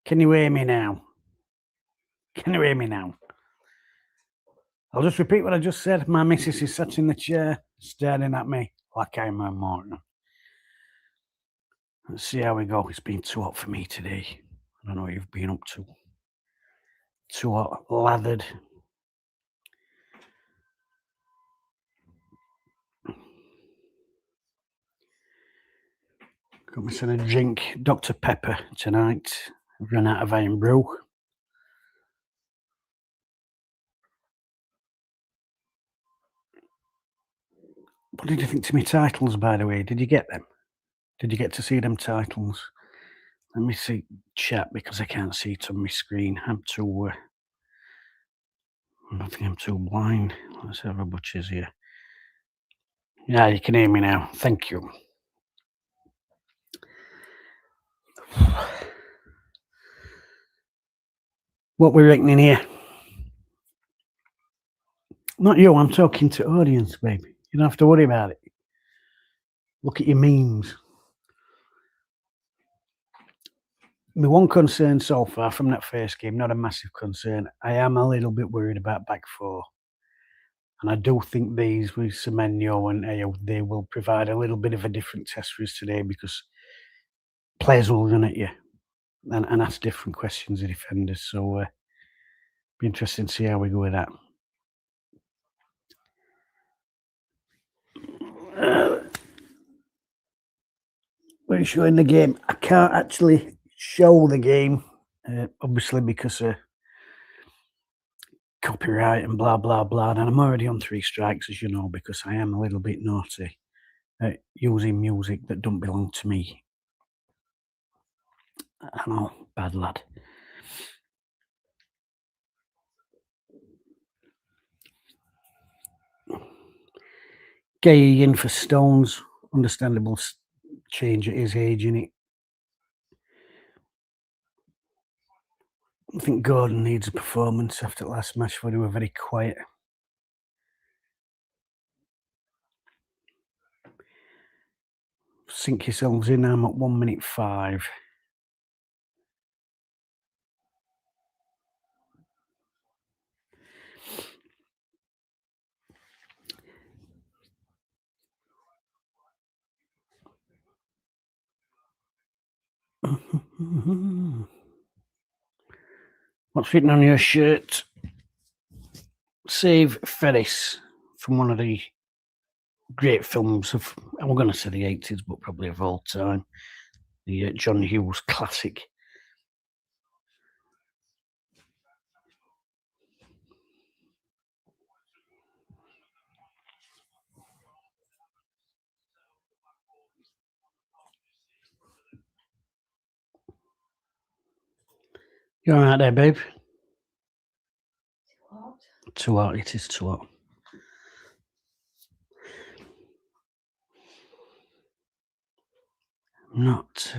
Can you hear me now? Can you hear me now? I'll just repeat what I just said. My missus is sat in the chair, staring at me like I'm her Morton. Let's see how we go. It's been too hot for me today. I don't know what you've been up to. Too hot, lathered. Got myself a drink, Dr. Pepper tonight. I've run out of Iron Brew. What did you think to my titles, by the way? Did you get them? Did you get to see them titles? Let me see chat because I can't see it on my screen. I think I'm too blind. Let's have a butcher's here. Yeah, you can hear me now. Thank you. What we're reckoning here? Not you, I'm talking to audience, baby. You don't have to worry about it. Look at your memes. My one concern so far from that first game, not a massive concern. I am a little bit worried about back four. And I do think these with Semenyo and Ayo, they will provide a little bit of a different test for us today because players will run at you and ask different questions of defenders. So be interesting to see how we go with that. We're showing the game. I can't actually show the game, obviously because of copyright and blah blah blah. And I'm already on 3 strikes, as you know, because I am a little bit naughty at using music that don't belong to me. I know, bad lad. Gay in for Stones, understandable change at his age, innit? I think Gordon needs a performance after the last match where they were very quiet. Sink yourselves in, I'm at 1 minute 5. What's written on your shirt? Save Ferris from one of the great films of, I'm going to say the 80s, but probably of all time. The John Hughes classic. You all right there, babe? Too hot. Too hot, it is too hot. Not...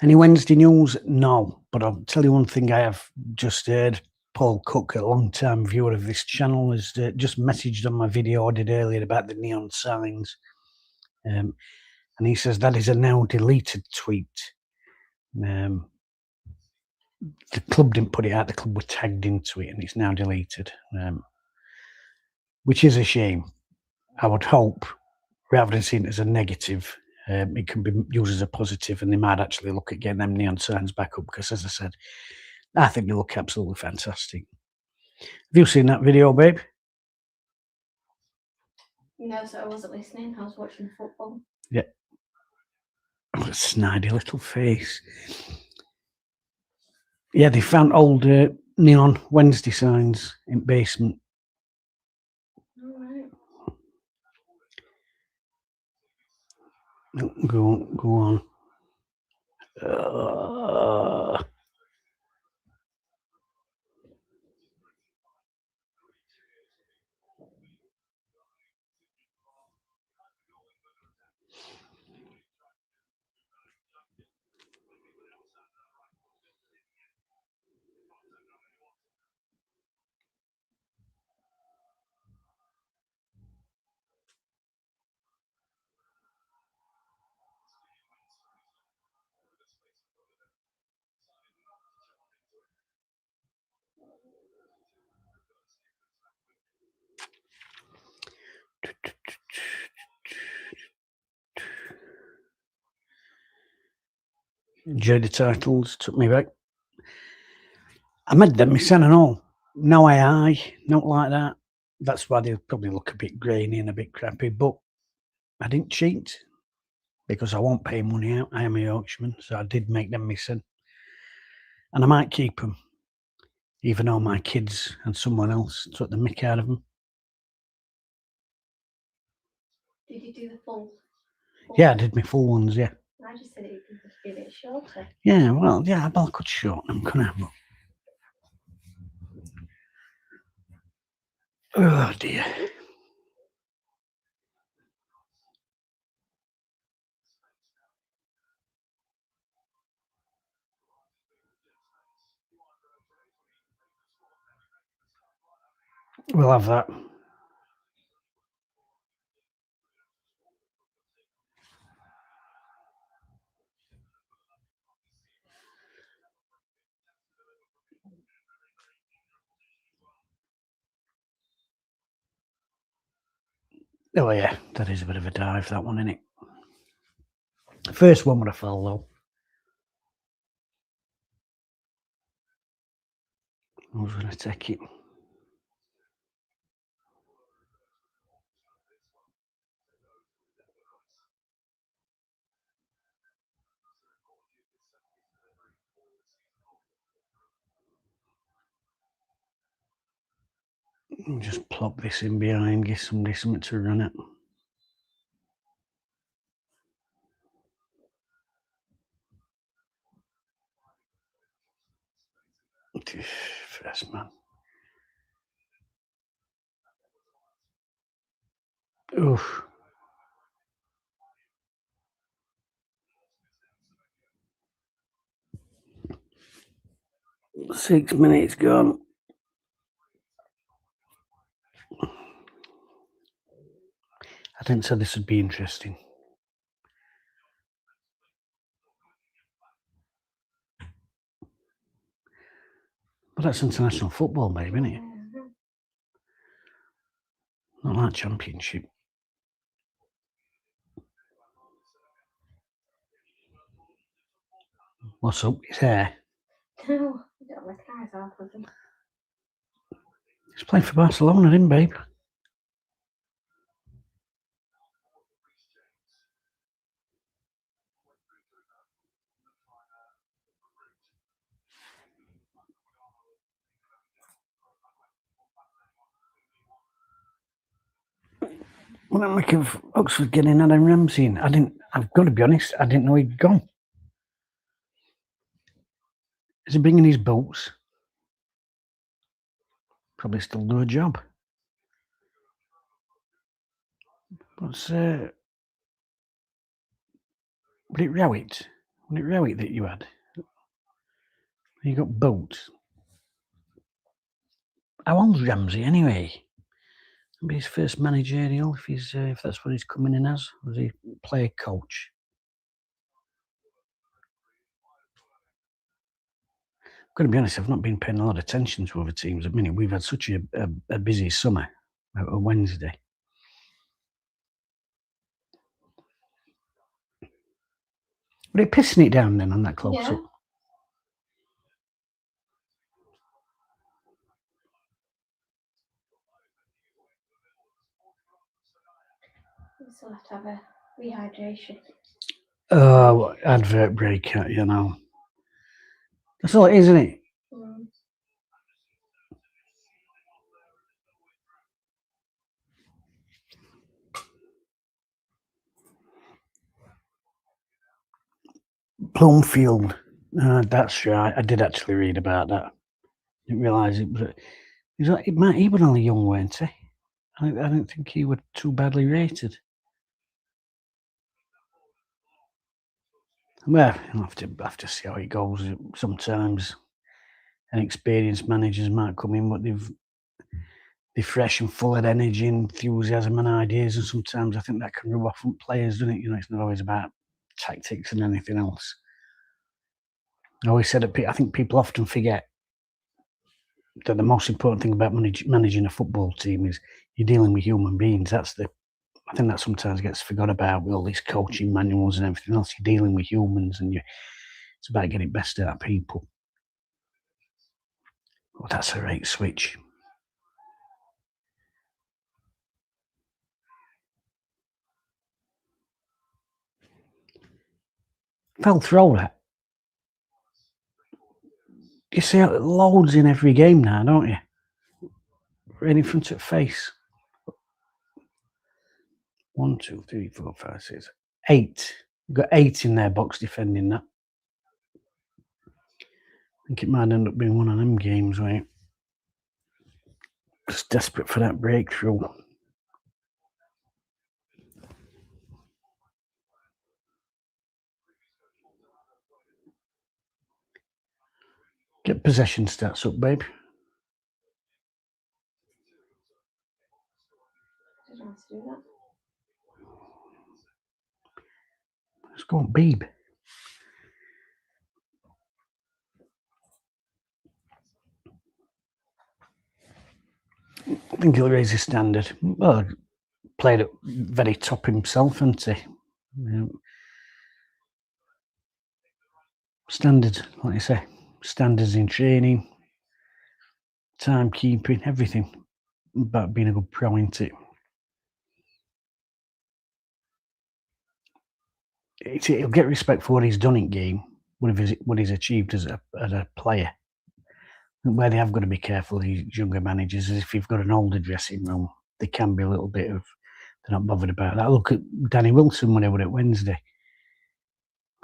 Any Wednesday news? No, but I'll tell you one thing I have just heard. Paul Cook, a long-time viewer of this channel, has just messaged on my video I did earlier about the neon signs. And he says that is a now deleted tweet. The club didn't put it out, the club were tagged into it and it's now deleted, which is a shame. I would hope, rather than seeing it as a negative, it can be used as a positive and they might actually look at getting them neon signs back up because, as I said, I think they look absolutely fantastic. Have you seen that video, babe? No, so I wasn't listening. I was watching football. Yeah. Oh, snidey little face. Yeah, they found old neon Wednesday signs in basement. All right. Go on. Enjoyed the titles, took me back. I made them, my son and all. No AI, not like that. That's why they probably look a bit grainy and a bit crappy, but I didn't cheat because I won't pay money out. I am a Yorkshireman, so I did make them my son. And I might keep them, even though my kids and someone else took the mick out of them. Did you do the full? Yeah, I did my full ones, yeah. I just said it could just be a bit shorter. Yeah, well, yeah, I could shorten them, couldn't I? Oh, dear. We'll have that. Oh, yeah, that is a bit of a dive, that one, isn't it? The first one would have fell, though. I was going to take it. I'll just plop this in behind, give somebody something to run it. First man. Oof. 6 minutes gone. I didn't say this would be interesting. But that's international football, babe, isn't it? Not like championship. What's up? His hair. No, I don't like eyes off of them. He's playing for Barcelona, didn't babe? What do I make of Oxford getting Adam Ramsey in? I've got to be honest, I didn't know he'd gone. Is he bringing his boots? Probably still do a job. But it Rowett? Was it Rowett that you had? You got boots. How old's Ramsey anyway? Maybe his first managerial, if that's what he's coming in as. Was he player coach? I'm going to be honest, I've not been paying a lot of attention to other teams at the minute. We've had such a busy summer, a Wednesday. But it pissing it down then on that close up. We still have to have a rehydration. Oh, advert break, you know. That's all it is, isn't it? Mm. Plumfield. That's right. I did actually read about that. Didn't realise it, but he was only young, weren't he? I don't think he was too badly rated. Well, you'll have to see how it goes. Sometimes inexperienced managers might come in, but they're fresh and full of energy, enthusiasm, and ideas. And sometimes I think that can rub off on players, doesn't it? You know, it's not always about tactics and anything else. I always said that I think people often forget that the most important thing about managing a football team is you're dealing with human beings. I think that sometimes gets forgot about with all these coaching manuals and everything else. You're dealing with humans, and It's about getting best out of people. Oh, that's a right switch. Fell through that. You see loads in every game now, don't you? Right in front of face. 1, 2, 3, 4, 5, 6, 8. You've got 8 in their box defending that. I think it might end up being one of them games where you're just desperate for that breakthrough. Get possession stats up, babe. I don't know how to do that. Let's go on, Beeb. I think he'll raise his standard. Well, played at very top himself, hasn't he? Yeah. Standards, like you say, standards in training, timekeeping, everything about being a good pro, isn't it? He'll get respect for what he's done in game, what he's achieved as a player. Where they have got to be careful, these younger managers, is if you've got an older dressing room, they can be a little bit of, they're not bothered about that. Look at Danny Wilson when he was at Wednesday.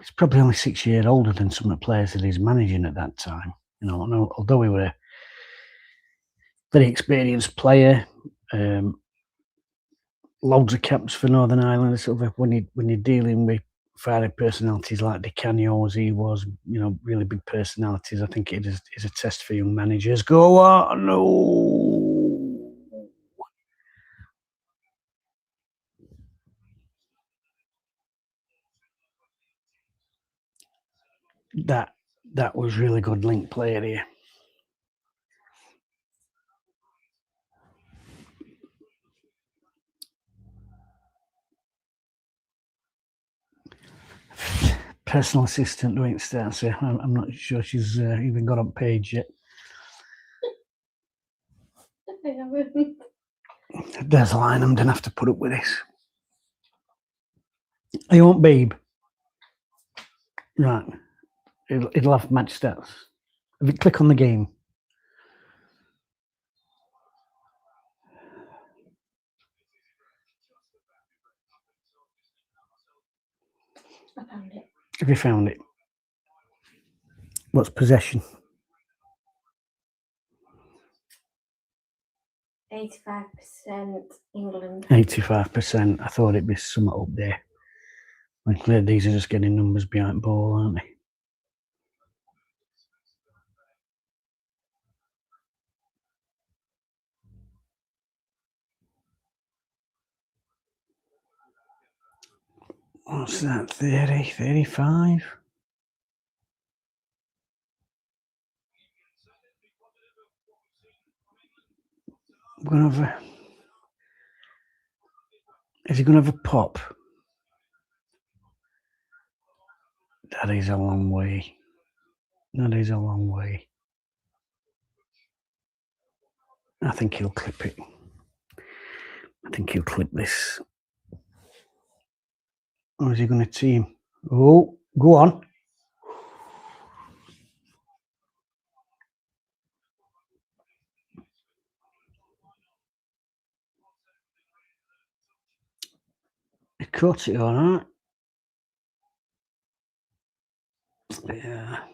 He's probably only 6 years older than some of the players that he's managing at that time. You know, although he was a very experienced player, loads of caps for Northern Ireland. Sort of when you're dealing with fiery personalities like Di Canio, as he was, you know, really big personalities, I think it is a test for young managers. Go on, no. That was really good link player here. Personal assistant doing stats here. I'm not sure she's even got on page yet. I haven't. There's a line. I'm gonna have to put up with this. You want Beeb? Right. It'll have match stats. If you click on the game. I found it. Have you found it? What's possession? 85% England. 85%. I thought it'd be somewhat up there. Like, these are just getting numbers behind ball, aren't they? What's that? 30, 35? We're gonna have a. Is he gonna have a pop? That is a long way. That is a long way. I think he'll clip it. I think he'll clip this. Or is he going to team? Oh, go on. He caught it all right. Yeah.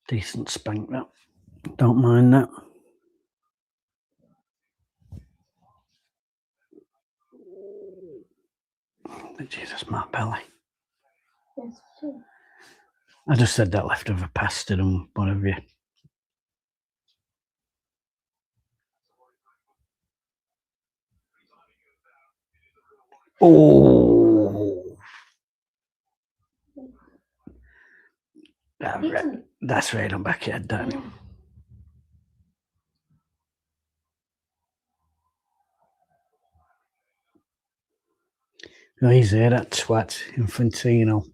Decent spank that. Don't mind that. Jesus, my belly. Yes, too. I just said that left of a pass to them, whatever you. Oh. That's right on back head, that. Yeah. Oh, he's there, that twat, Infantino.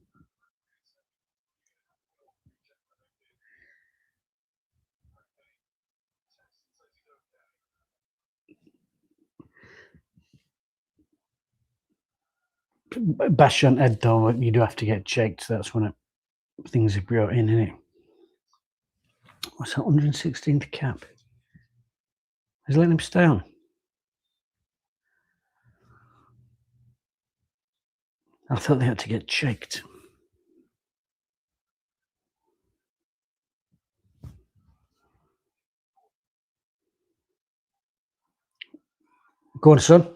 Bash on head though, you do have to get checked. That's when things are brought in, innit? What's that, 116th cap? He's letting him stay on. I thought they had to get checked. Go on, son.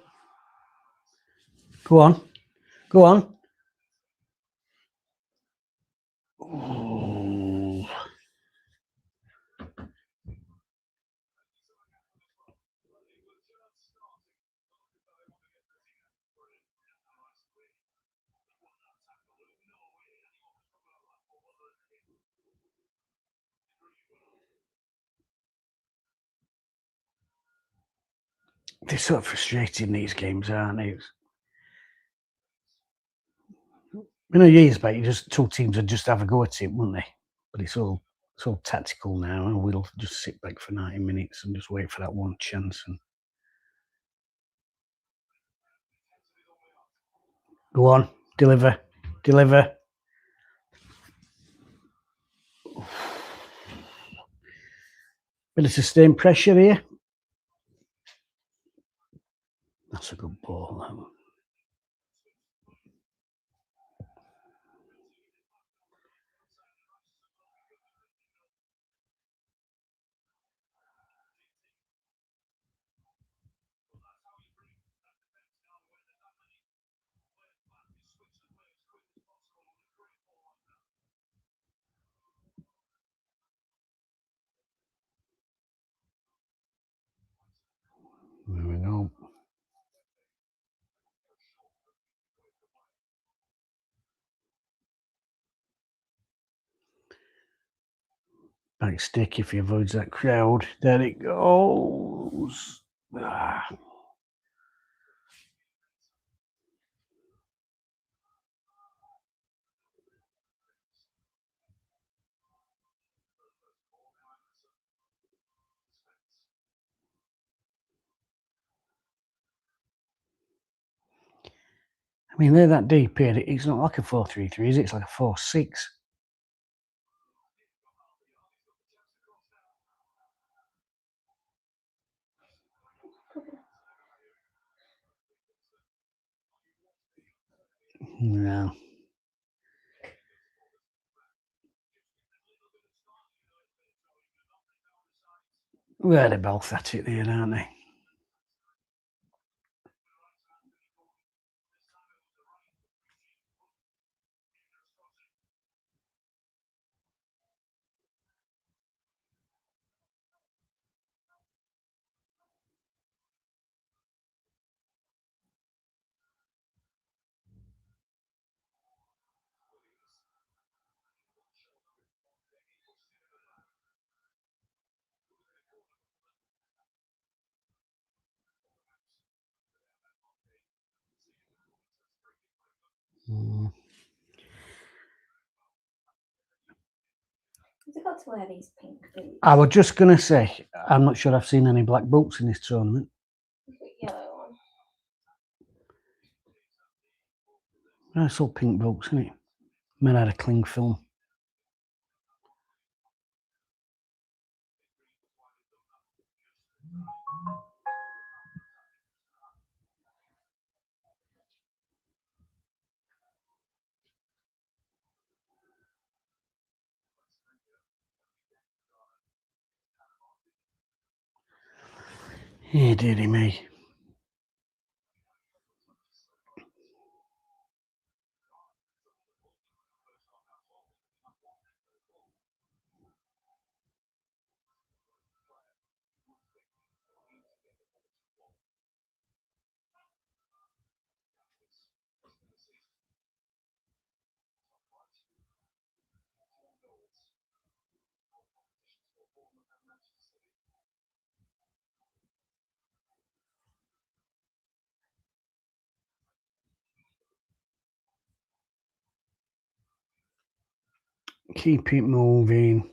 Go on. Go on. Oh. They're sort of frustrating, these games, aren't they? Years back, two teams would just have a go at it, wouldn't they? But it's all tactical now, and we'll just sit back for 90 minutes and just wait for that one chance. And go on, deliver. Bit of sustained pressure here. That's a good ball. That one. There we go. Back stick if he avoids that crowd. There it goes. Ah. I mean, they're that deep here. It's not like a 4-3-3, is it? It's like a 4-6. No. Well, they're both at it there, aren't they? Mm. Have they got to wear these pink boots? I was just going to say, I'm not sure I've seen any black boots in this tournament. Yellow one. It's all pink boots, isn't it? Made out of cling film. Yeah, dearie me. Keep it moving.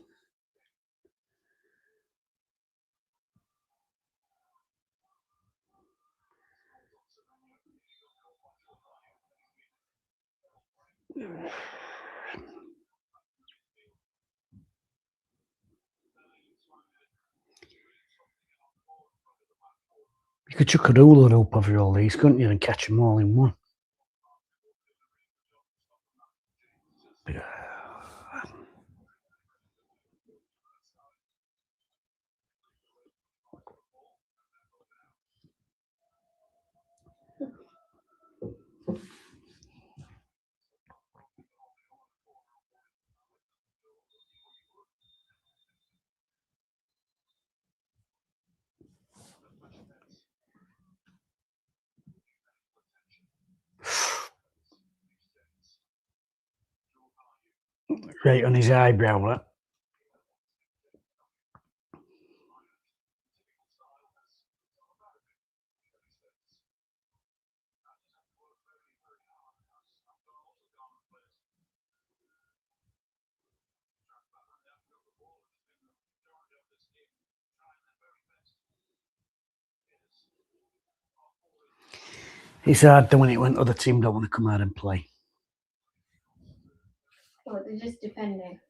You could chuck a hula hoop over all these, couldn't you, and catch them all in one? Right on his eyebrow, that. It's hard doing it when other team don't want to come out and play. Well, they're just defending.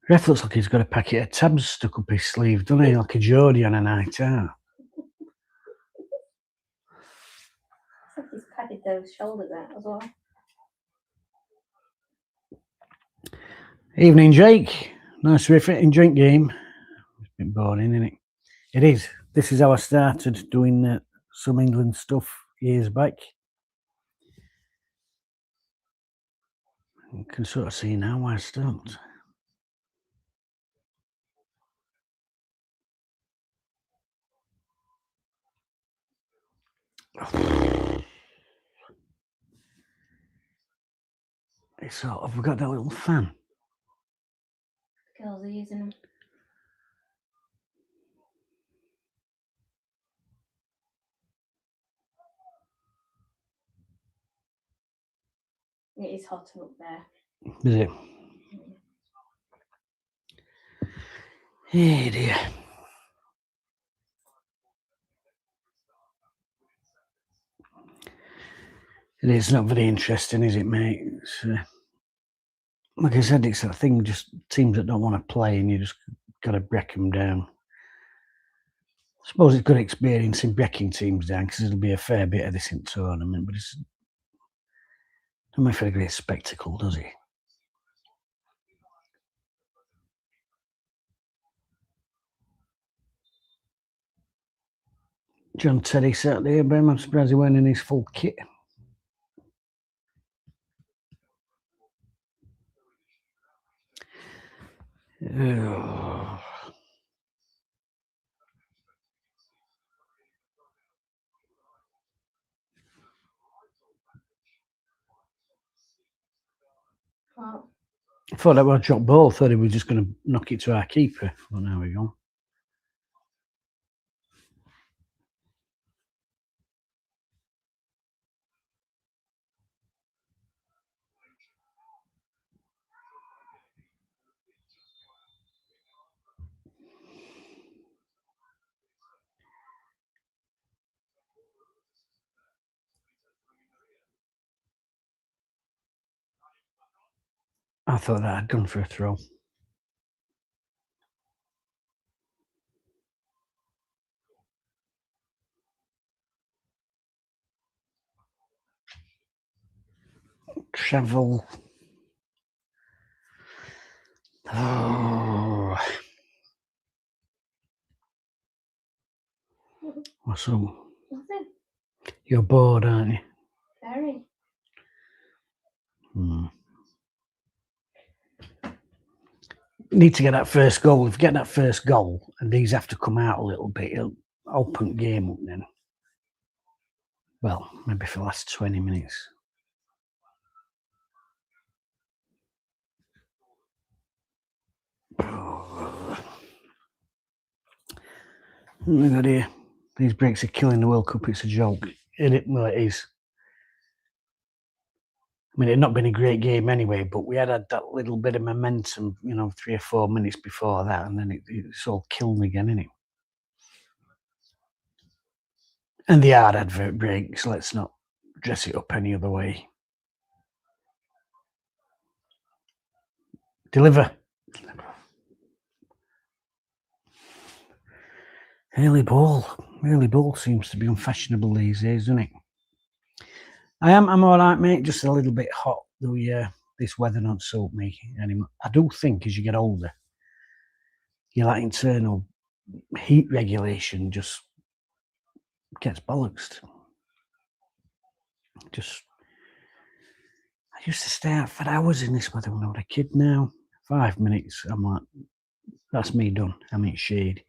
Ref looks like he's got a packet of tabs stuck up his sleeve, doesn't he? Like a Geordie on a night out. It's like he's padded those shoulders out as well. Evening, Jake. Nice refitting drink game. It's a bit boring, isn't it? It is. This is how I started doing some England stuff years back. You can sort of see now why I stopped. It's sort of, we've got that little fan. Girls are using them. It is hot up there. Is it? Hey dear. It is not very interesting, is it, mate? It's, like I said, it's that thing, just teams that don't want to play and you just got to break them down. I suppose it's good experience in breaking teams down because there'll be a fair bit of this in tournament, but it's not make for a great spectacle, does it? John Terry sat there, but I'm surprised he went in his full kit. Well, I thought that was a drop ball. I thought he was just going to knock it to our keeper. Well, there we go. I thought that had gone for a throw. Travel. Oh. What's up? nothing. You're bored, aren't you? Very. Need to get that first goal. If you get that first goal and these have to come out a little bit, it'll open game up then. Well, maybe for the last 20 minutes. Look at here. These breaks are killing the World Cup. It's a joke. Well, it is. I mean, it had not been a great game anyway, but we had that little bit of momentum, 3 or 4 minutes before that, and then it's all killed again, isn't it? And the hard advert breaks. Let's not dress it up any other way. Deliver. Early ball seems to be unfashionable these days, doesn't it? I'm all right, mate. Just a little bit hot. This weather don't suit me anymore. I do think as you get older, your internal heat regulation just gets bollocks. I used to stay out for hours in this weather when I was a kid. Now 5 minutes, I'm like, that's me done. I'm in shade.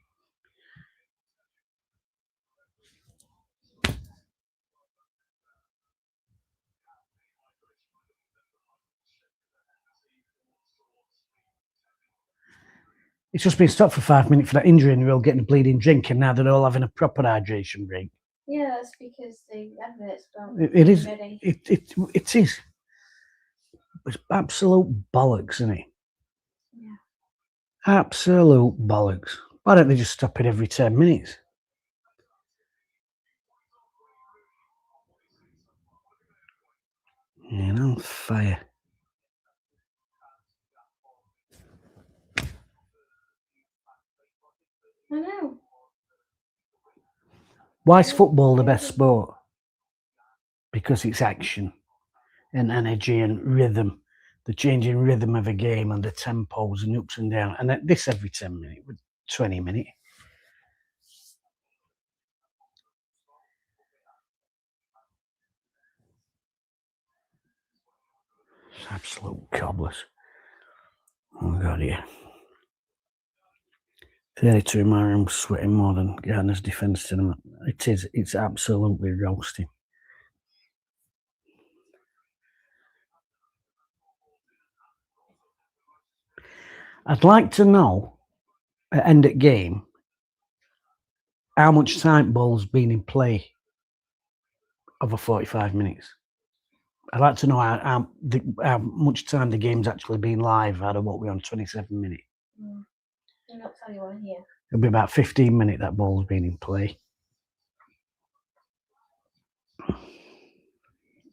It's just been stopped for 5 minutes for that injury and they're all getting a bleeding drink, and now they're all having a proper hydration break. Yeah, that's because the adverts don't. It is. Ready. It is. It's absolute bollocks, isn't it? Yeah. Absolute bollocks. Why don't they just stop it every 10 minutes? Fire. I know. Why is football the best sport? Because it's action and energy and rhythm, the changing rhythm of a game and the tempos and ups and downs. And this every 10 minutes, 20 minutes. It's absolute cobblers. Oh God, yeah. 32 in my room, sweating more than Gardner's defence tonight. It's absolutely roasting. I'd like to know at end of game how much time ball's been in play over 45 minutes. I'd like to know how much time the game's actually been live out of what we're on 27 minutes. I'll not tell you on here. It'll be about 15 minutes that ball's been in play.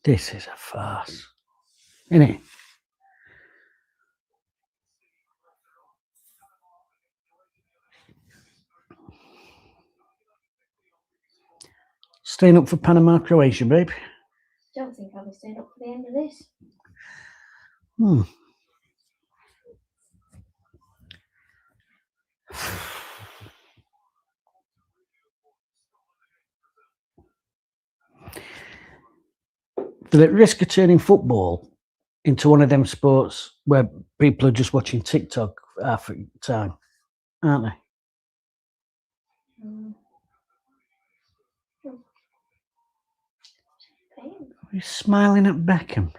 This is a farce, isn't it? Staying up for Panama, Croatia, babe? Don't think I'll be staying up for the end of this. They're at risk of turning football into one of them sports where people are just watching TikTok half the time, aren't they? Are you smiling at Beckham?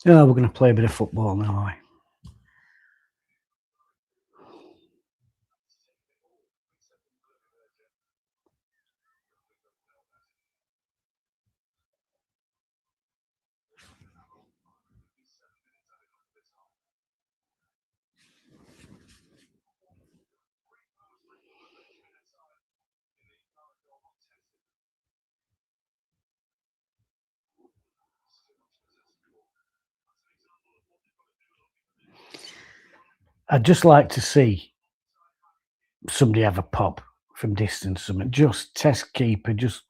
Oh, we're going to play a bit of football now, are we? I'd just like to see somebody have a pop from distance, something. Just test keeper, just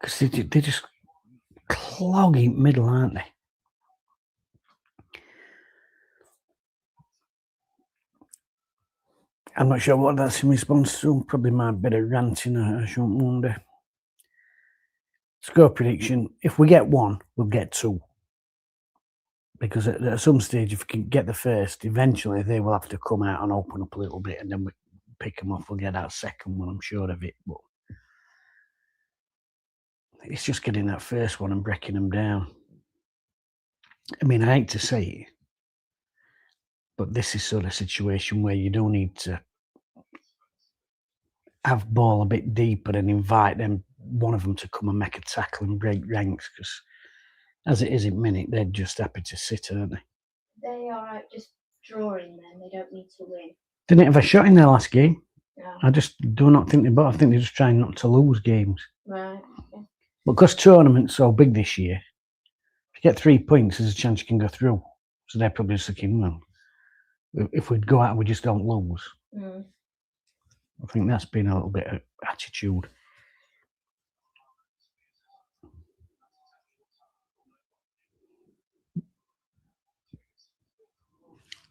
Because they're just clogging middle, aren't they? I'm not sure what that's in response to. Probably my bit of ranting, I shouldn't wonder. Score prediction, if we get one, we'll get two. Because at some stage, if we can get the first, eventually they will have to come out and open up a little bit, and then we pick them off. We'll get that second one, I'm sure of it. But it's just getting that first one and breaking them down. I mean, I hate to say it, but this is sort of situation where you do need to have ball a bit deeper and invite one of them to come and make a tackle and break ranks, because as it is in minute, they're just happy to sit, aren't they? They are out just drawing them. They don't need to win. Didn't have a shot in their last game. No. I just do not think they both. I think they're just trying not to lose games. Right. Okay. But because tournament's so big this year, if you get 3 points, there's a chance you can go through. So they're probably just thinking, well, if we'd go out and we just don't lose. Mm. I think that's been a little bit of attitude.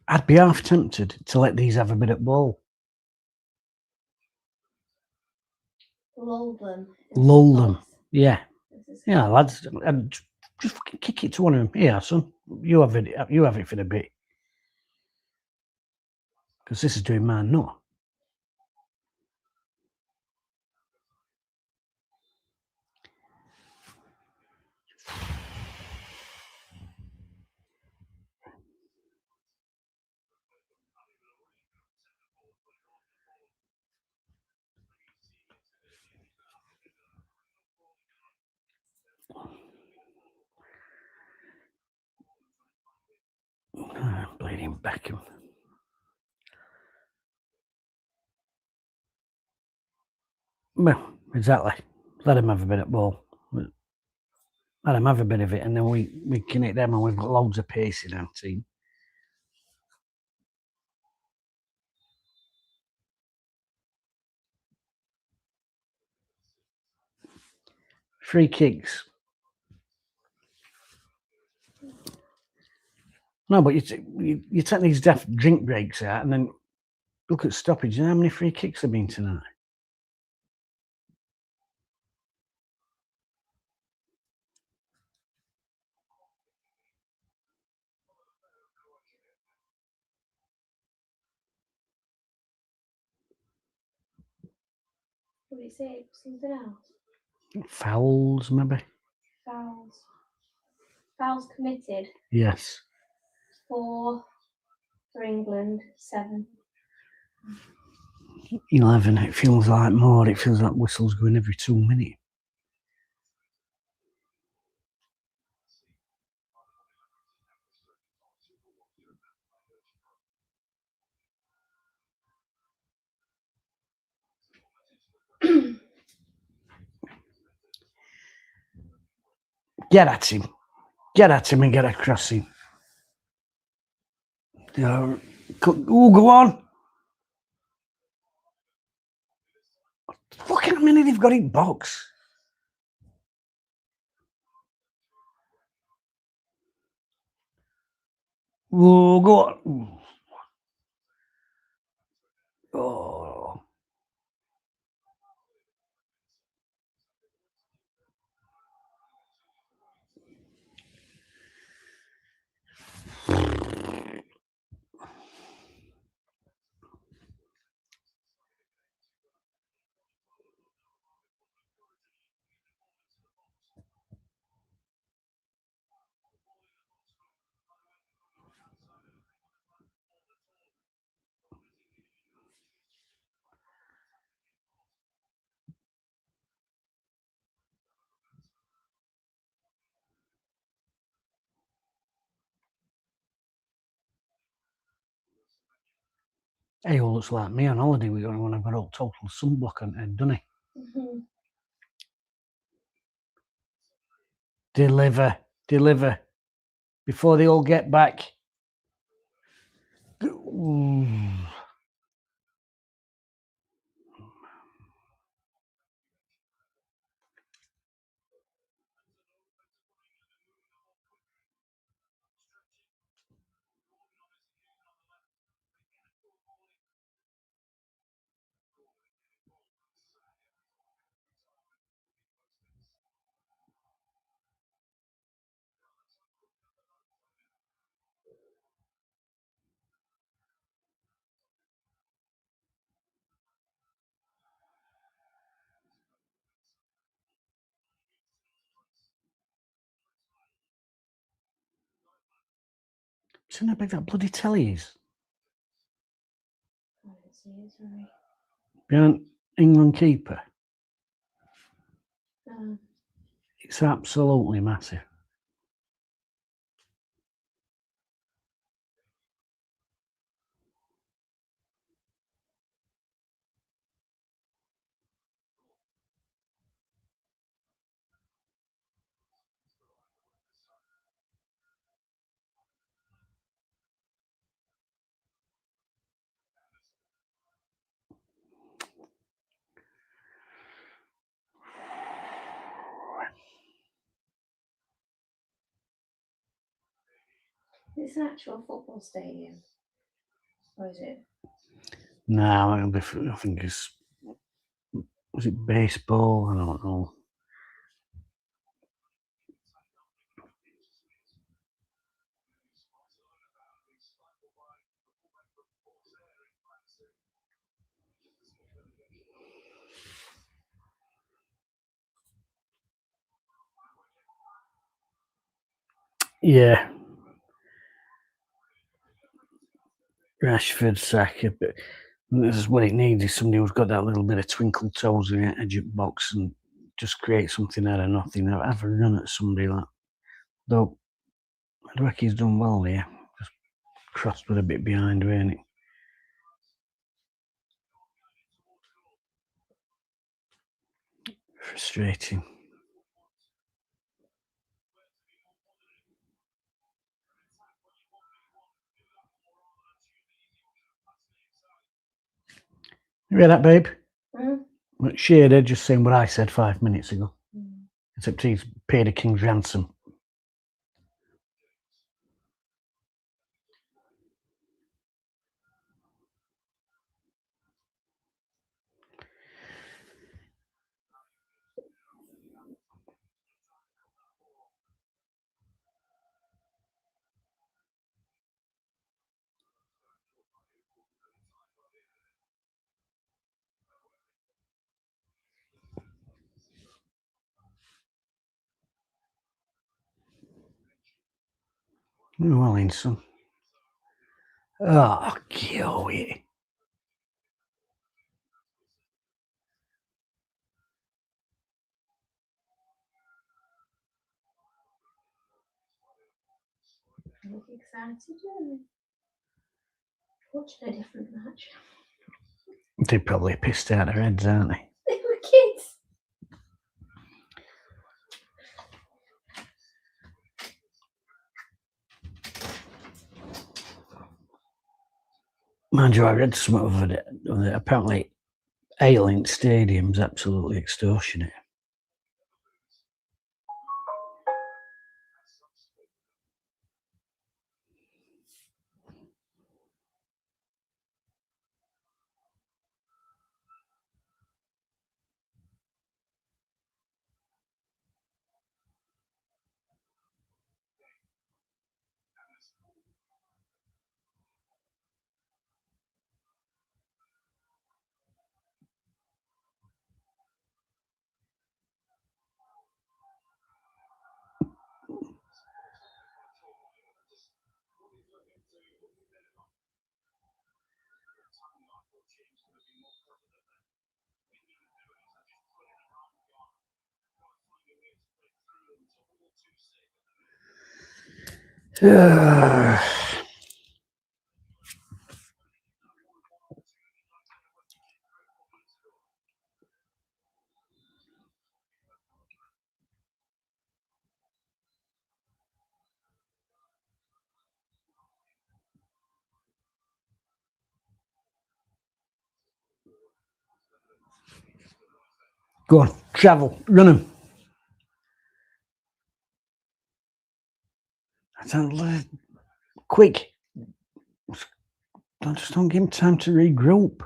I'd be half tempted to let these have a bit at ball. Lull them. Lull them. Both. Yeah. This is Yeah, lads. And just fucking kick it to one of them. Here, son. You have it for a bit. Because this is doing mine, no. Bleeding Beckham. Well, exactly. Let him have a bit at ball. Let him have a bit of it, and then we can hit them, and we've got loads of pace in our team. Free kicks. No, but you take these daft drink breaks out, and then look at stoppage. You know how many free kicks have been tonight? What did it say? Something else? Fouls, maybe. Fouls. Fouls committed. Yes. 4 for England. 7. 11. It feels like more. It feels like whistles going every 2 minutes. Get at him. Get at him and get across him. Oh, go on. Look how many they've got in box. Oh, go on. Oh. Hey, all looks like me on holiday. We're going to want to have a total sunblock on head, doesn't he? Mhm. Deliver. Before they all get back. Ooh. See how big that bloody telly is? I don't see it, sorry. Behind England keeper. Um, It's absolutely massive. it's an actual football stadium. Or is it? No, it'll be. I think it's. Was it baseball? I don't know. Yeah. Rashford, Saka, but this is what it needs is somebody who's got that little bit of twinkle toes in the edge of the box and just create something out of nothing. Have a run at somebody like. Though, I reckon he's done well there. Just crossed with a bit behind, weren't it? Frustrating. You hear that, babe? Mm. But Shader just saying what I said 5 minutes ago. Mm. Except he's paid a king's ransom. Well, in son. Oh, Joey. I look excited, don't they? Watching a different match. They're probably pissed out their heads, aren't they? They were kids. Mind you, I read some of it. Apparently, Aylint Stadium's absolutely extortionate. Go on, travel, run him. Quick. Just don't give him time to regroup.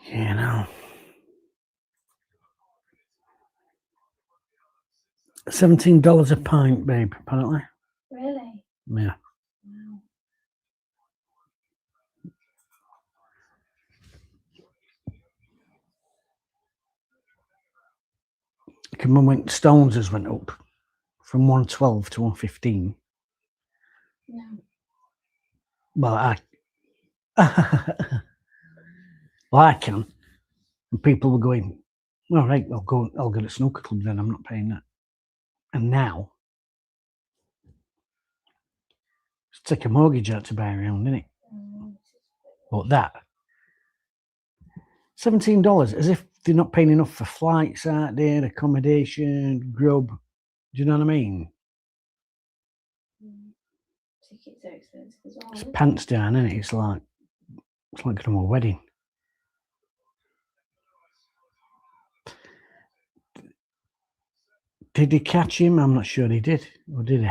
You know. $17 a pint, babe, apparently. Really? Yeah. can remember when Stones has went up from 112 to 115. No. Well, I can. And people were going, all right, I'll go to the snooker club then, I'm not paying that. And now, it's take a mortgage out to buy around, isn't it? But that, $17, as if they're not paying enough for flights out there, accommodation, grub. Do you know what I mean? Tickets are expensive as well. It's isn't it? pants down, isn't it? It's like going to a wedding. Did he catch him? I'm not sure he did. Or did he?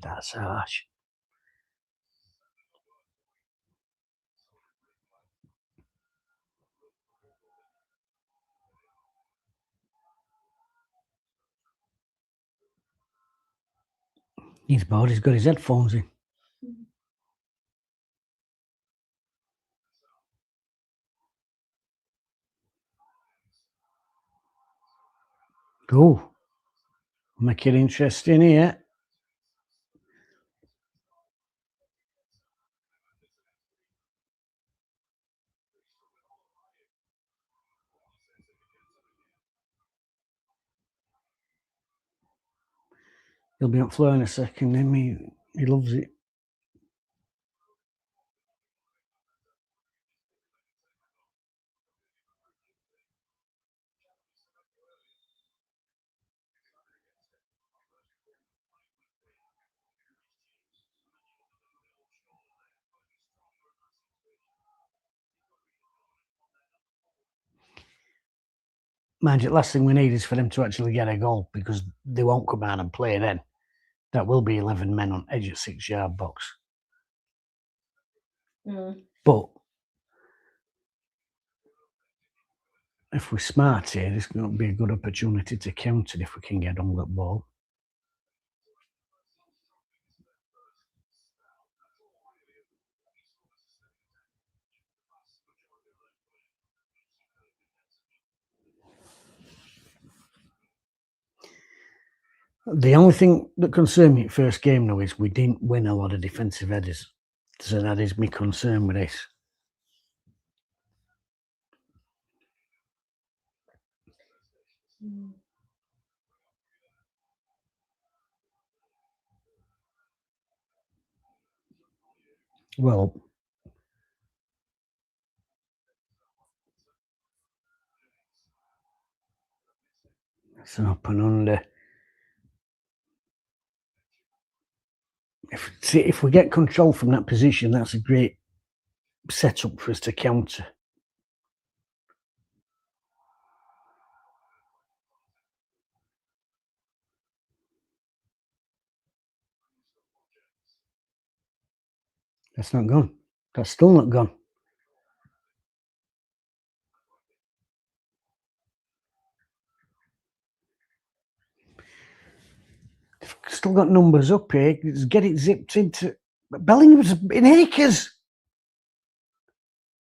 That's harsh. He's bored. He's got his headphones in. Go. Make it interesting here. He'll be on floor in a second. Then he loves it. Mind you, the last thing we need is for them to actually get a goal because they won't come out and play then. That will be 11 men on edge at 6-yard box. But if we're smart here, this is going to be a good opportunity to counter if we can get on that ball. The only thing that concerned me at first game though is we didn't win a lot of defensive headers. So that is my concern with this. Well, it's an up and under. If we get control from that position, that's a great setup for us to counter. That's not gone. That's still not gone. They've still got numbers up here. Just get it zipped into. Bellingham's in acres.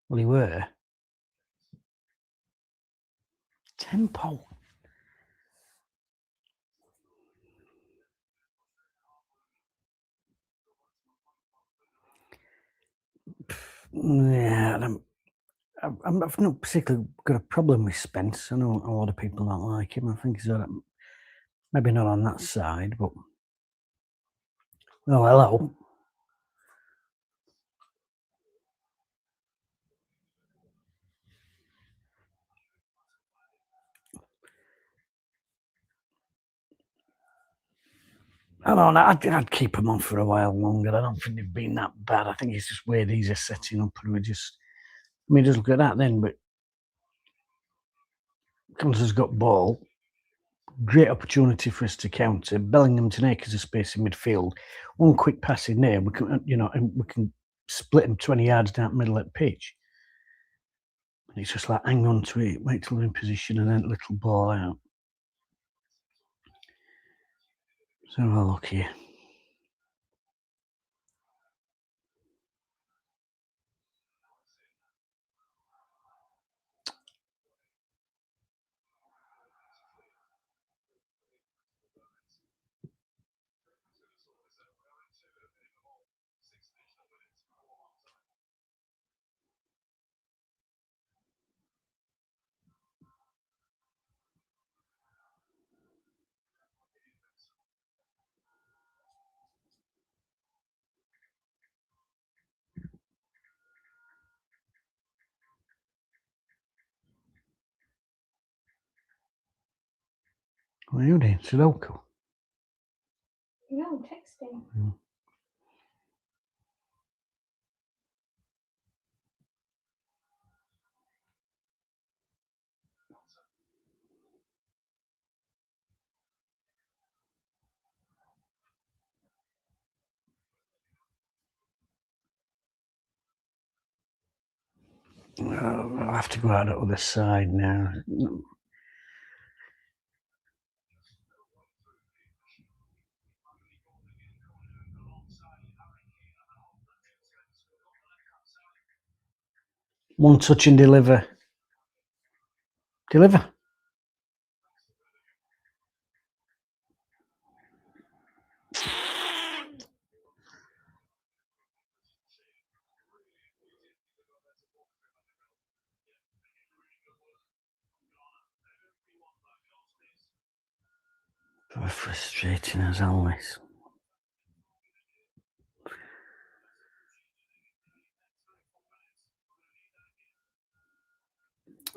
Well, he were. Tempo. Yeah, I've not particularly got a problem with Spence. I know a lot of people don't like him. I think he's maybe not on that side, but oh, hello. I don't know. I'd keep him on for a while longer. I don't think they've been that bad. I think it's just where these are setting up, and we just. I mean, just look at that then, but Kansas got ball. Great opportunity for us to counter. Bellingham to Nakers a space in midfield. One quick pass in there, we can, and we can split them 20 yards down the middle of the pitch. And it's just like hang on to it, wait till we're in position, and then little ball out. So have a look here. What are you doing? Sudoku? No, I'm texting. I'll have to go out the other side now. One touch and deliver. Deliver. Frustrating as always.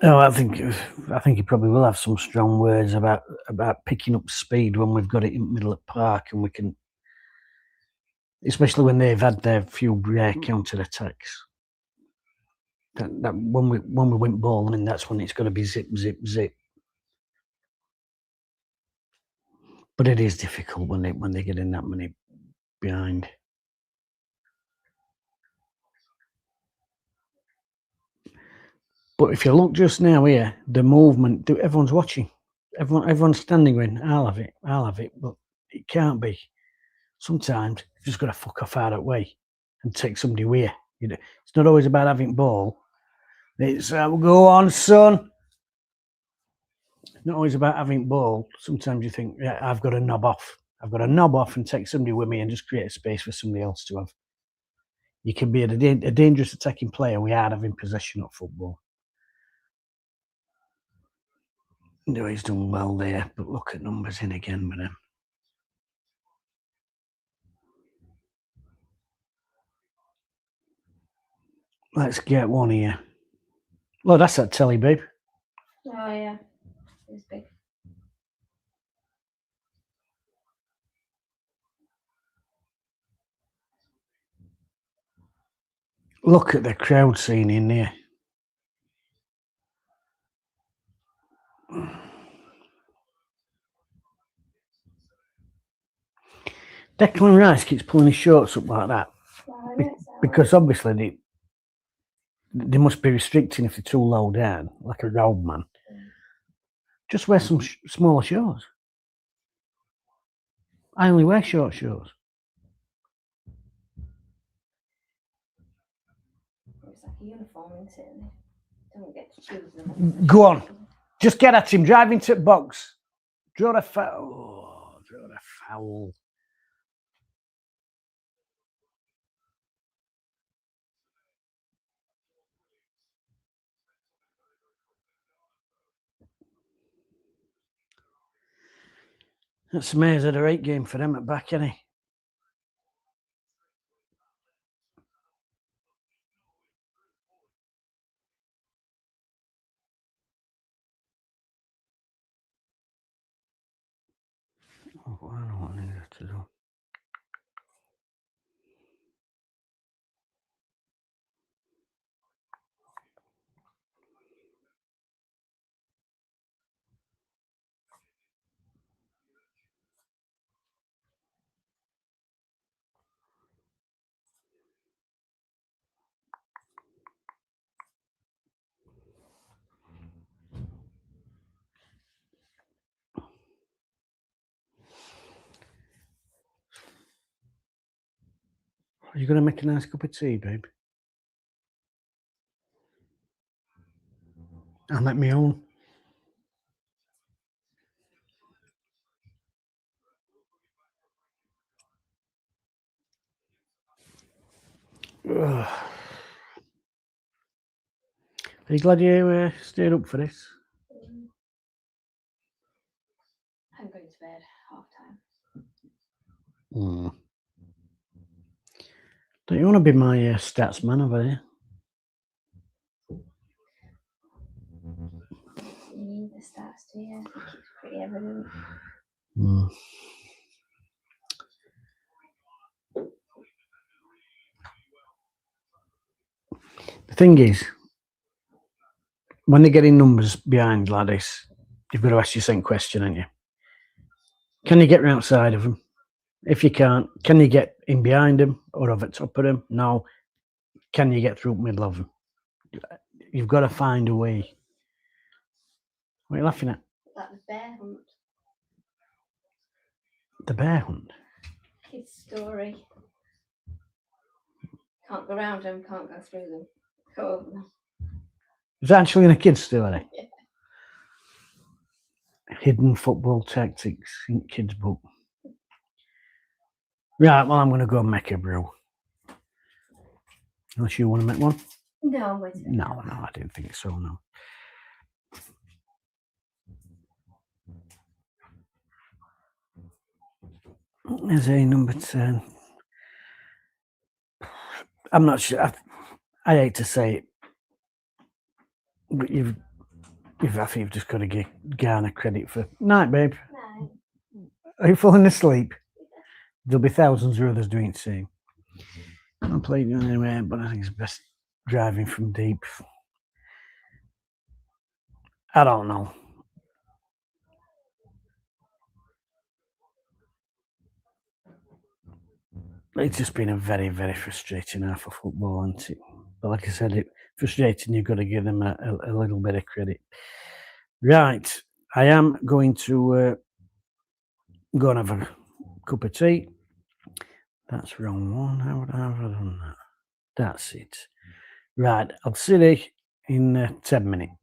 Oh, I think he probably will have some strong words about picking up speed when we've got it in the middle of the park, and we can, especially when they've had their few rare counter attacks. That when we win ball, I mean that's when it's got to be zip, zip, zip. But it is difficult when they get in that many behind. But if you look just now here, the movement, everyone's watching. Everyone's standing going, I'll have it. But it can't be. Sometimes you've just got to fuck off out of the way and take somebody with you. It's not always about having ball. It's go on, son. It's not always about having ball. Sometimes you think, yeah, I've got to knob off. I've got to knob off and take somebody with me and just create a space for somebody else to have. You can be a dangerous attacking player without having possession of football. No, he's done well there, but look at numbers in again with him. Let's get one here. Well, that's that telly, babe. Oh yeah, it's big. Look at the crowd scene in there. Declan Rice keeps pulling his shorts up like that because obviously they must be restricting if they're too low down, like a road man. Just wear some smaller shorts. I only wear short shorts. It's like a uniform, isn't it? Don't get to choose them. Go on. Just get at him. Drive into the box. Draw the foul. Draw the foul. That's amazing. A right game for them at back, isn't he? Oh, I don't know what I need to do. Are you going to make a nice cup of tea, babe? I'll make my own. Ugh. Are you glad you stayed up for this? I'm going to bed half time. Don't you want to be my stats man over here? You need the stats, do you? I think it's pretty evident. The thing is, when they're getting numbers behind like this, you've got to ask your same question, haven't you? Can you get outside of them? If you can't, can you get in behind them or over top of them? No. Can you get through the middle of them? You've got to find a way. What are you laughing at? Like the bear hunt. The bear hunt? Kid's story. Can't go around them, can't go through them. Go over them. It's actually in a kid's story. Yeah. Hidden football tactics in kids' book. Right, well, I'm going to go and make a brew. Unless you want to make one? No, wait a minute. No, I didn't think so, no. There's a number 10. I'm not sure. I hate to say it, but I think you've just got to garner credit for. Night, babe. No. Are you falling asleep? There'll be thousands of others doing the same. I'll play it anyway, but I think it's best driving from deep. I don't know. It's just been a very, very frustrating half of football, hasn't it? But like I said, frustrating, you've got to give them a little bit of credit. Right, I am going to go and have a cup of tea. That's wrong one. How would I have done that? That's it. Right, I'll see you in 10 minutes.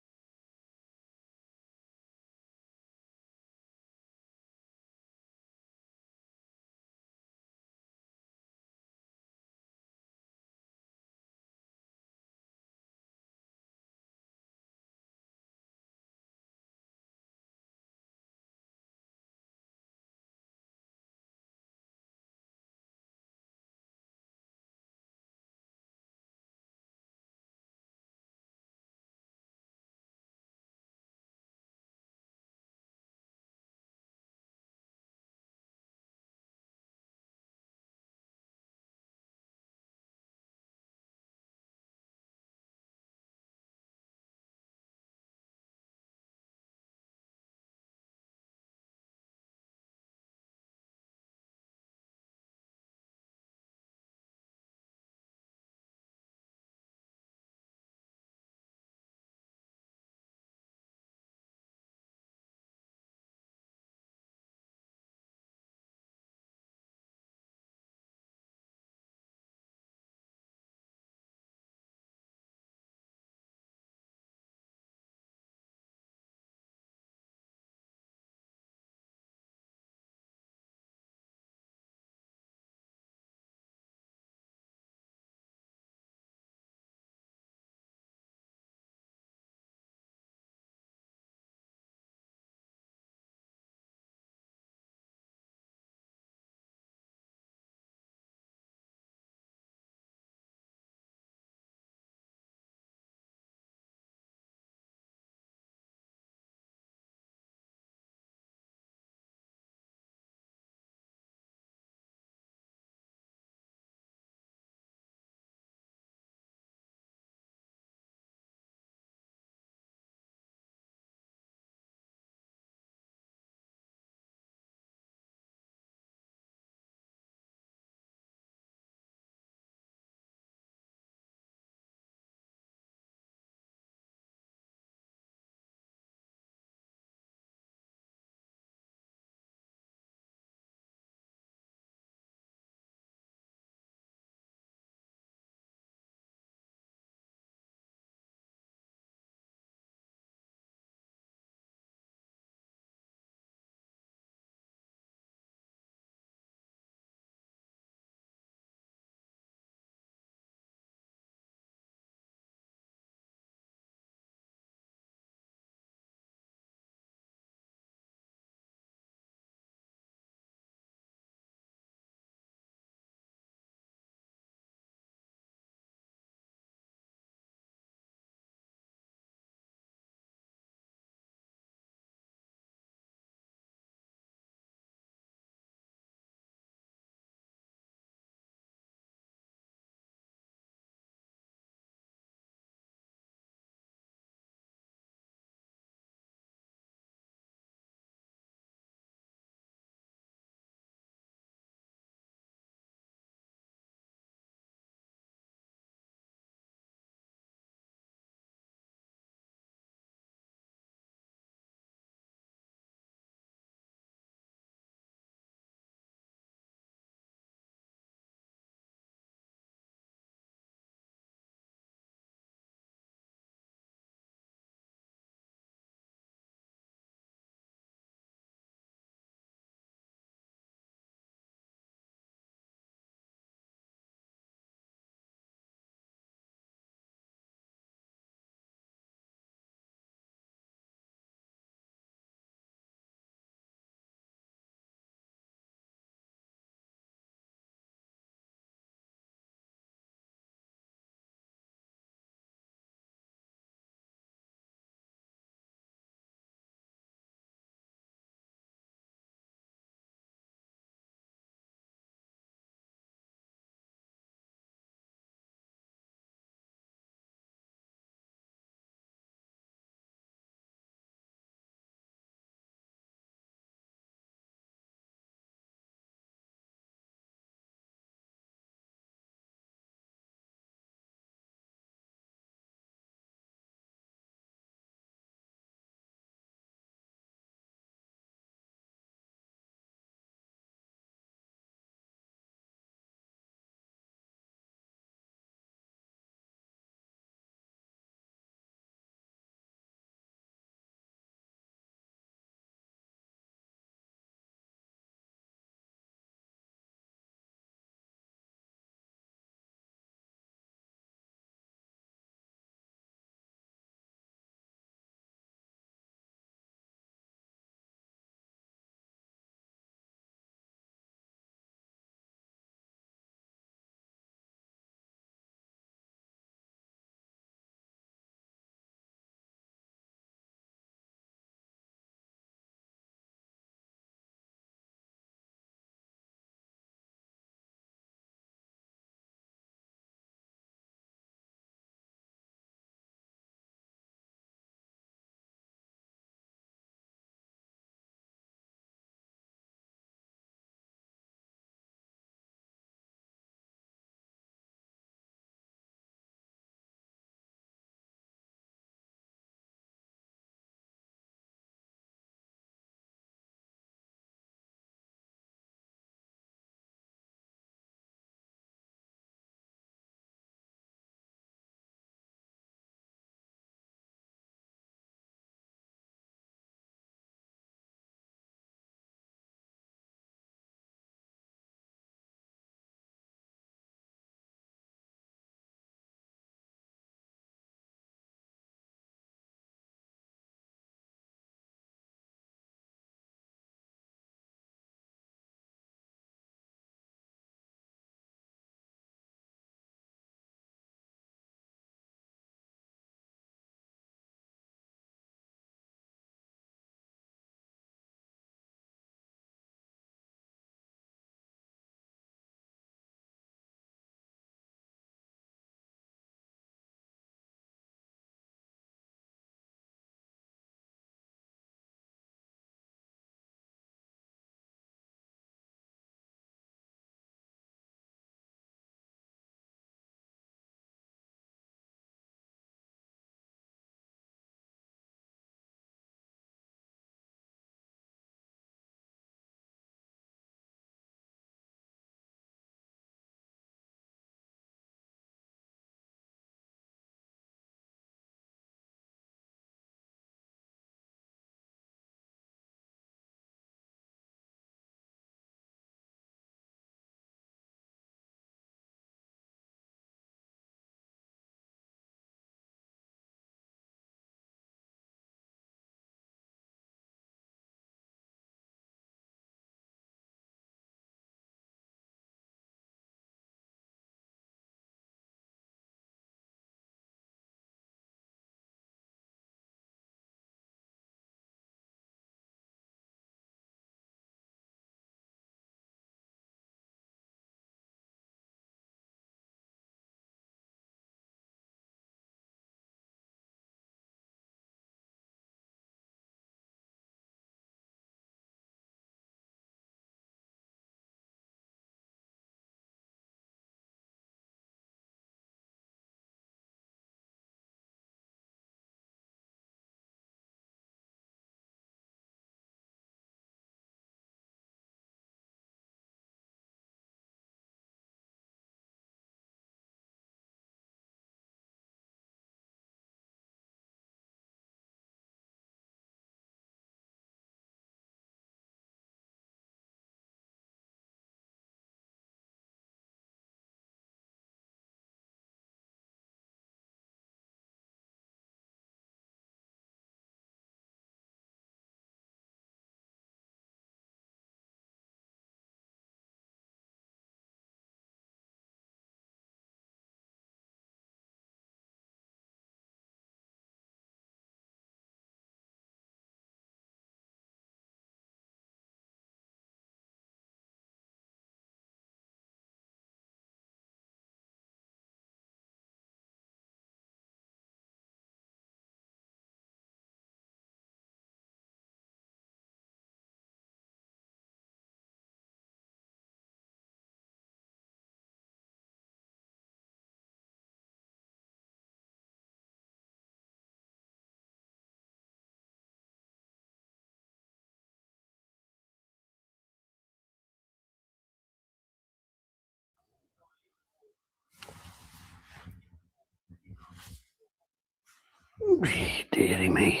Dearie me.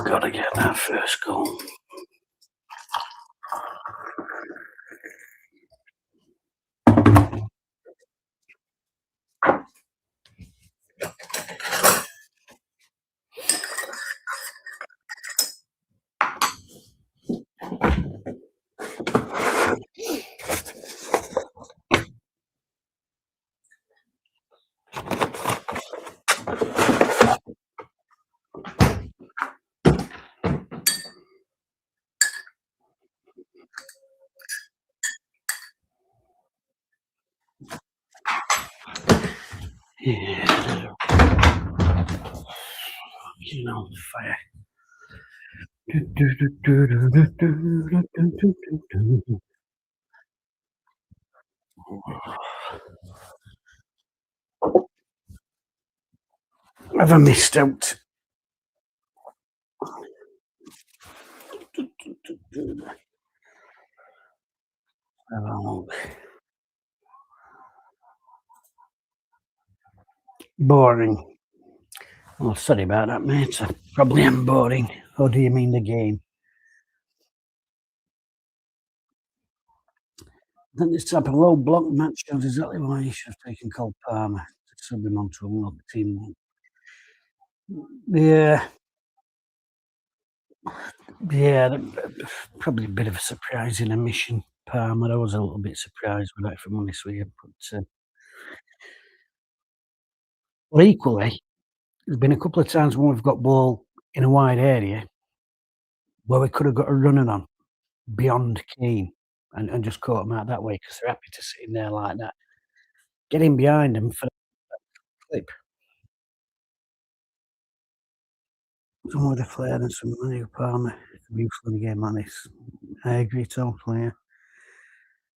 Gotta get that first goal. Yeah. You know, fire. Have I missed out? Oh, boring. Oh, sorry about that, mate. I probably am boring. Or do you mean the game? I think this type of low block match shows exactly why you should have taken Cole Palmer to sub him onto a local team. Yeah, yeah, probably a bit of a surprising omission, Palmer. I was a little bit surprised with that, if I'm honest with you. But equally, there's been a couple of times when we've got ball in a wide area where we could have got a runner on beyond Keane and just caught them out that way because they're happy to sit in there like that. Get in behind them for the clip. Some with a flair and some money. Palmer could be useful in a game like this. I agree totally. Yeah.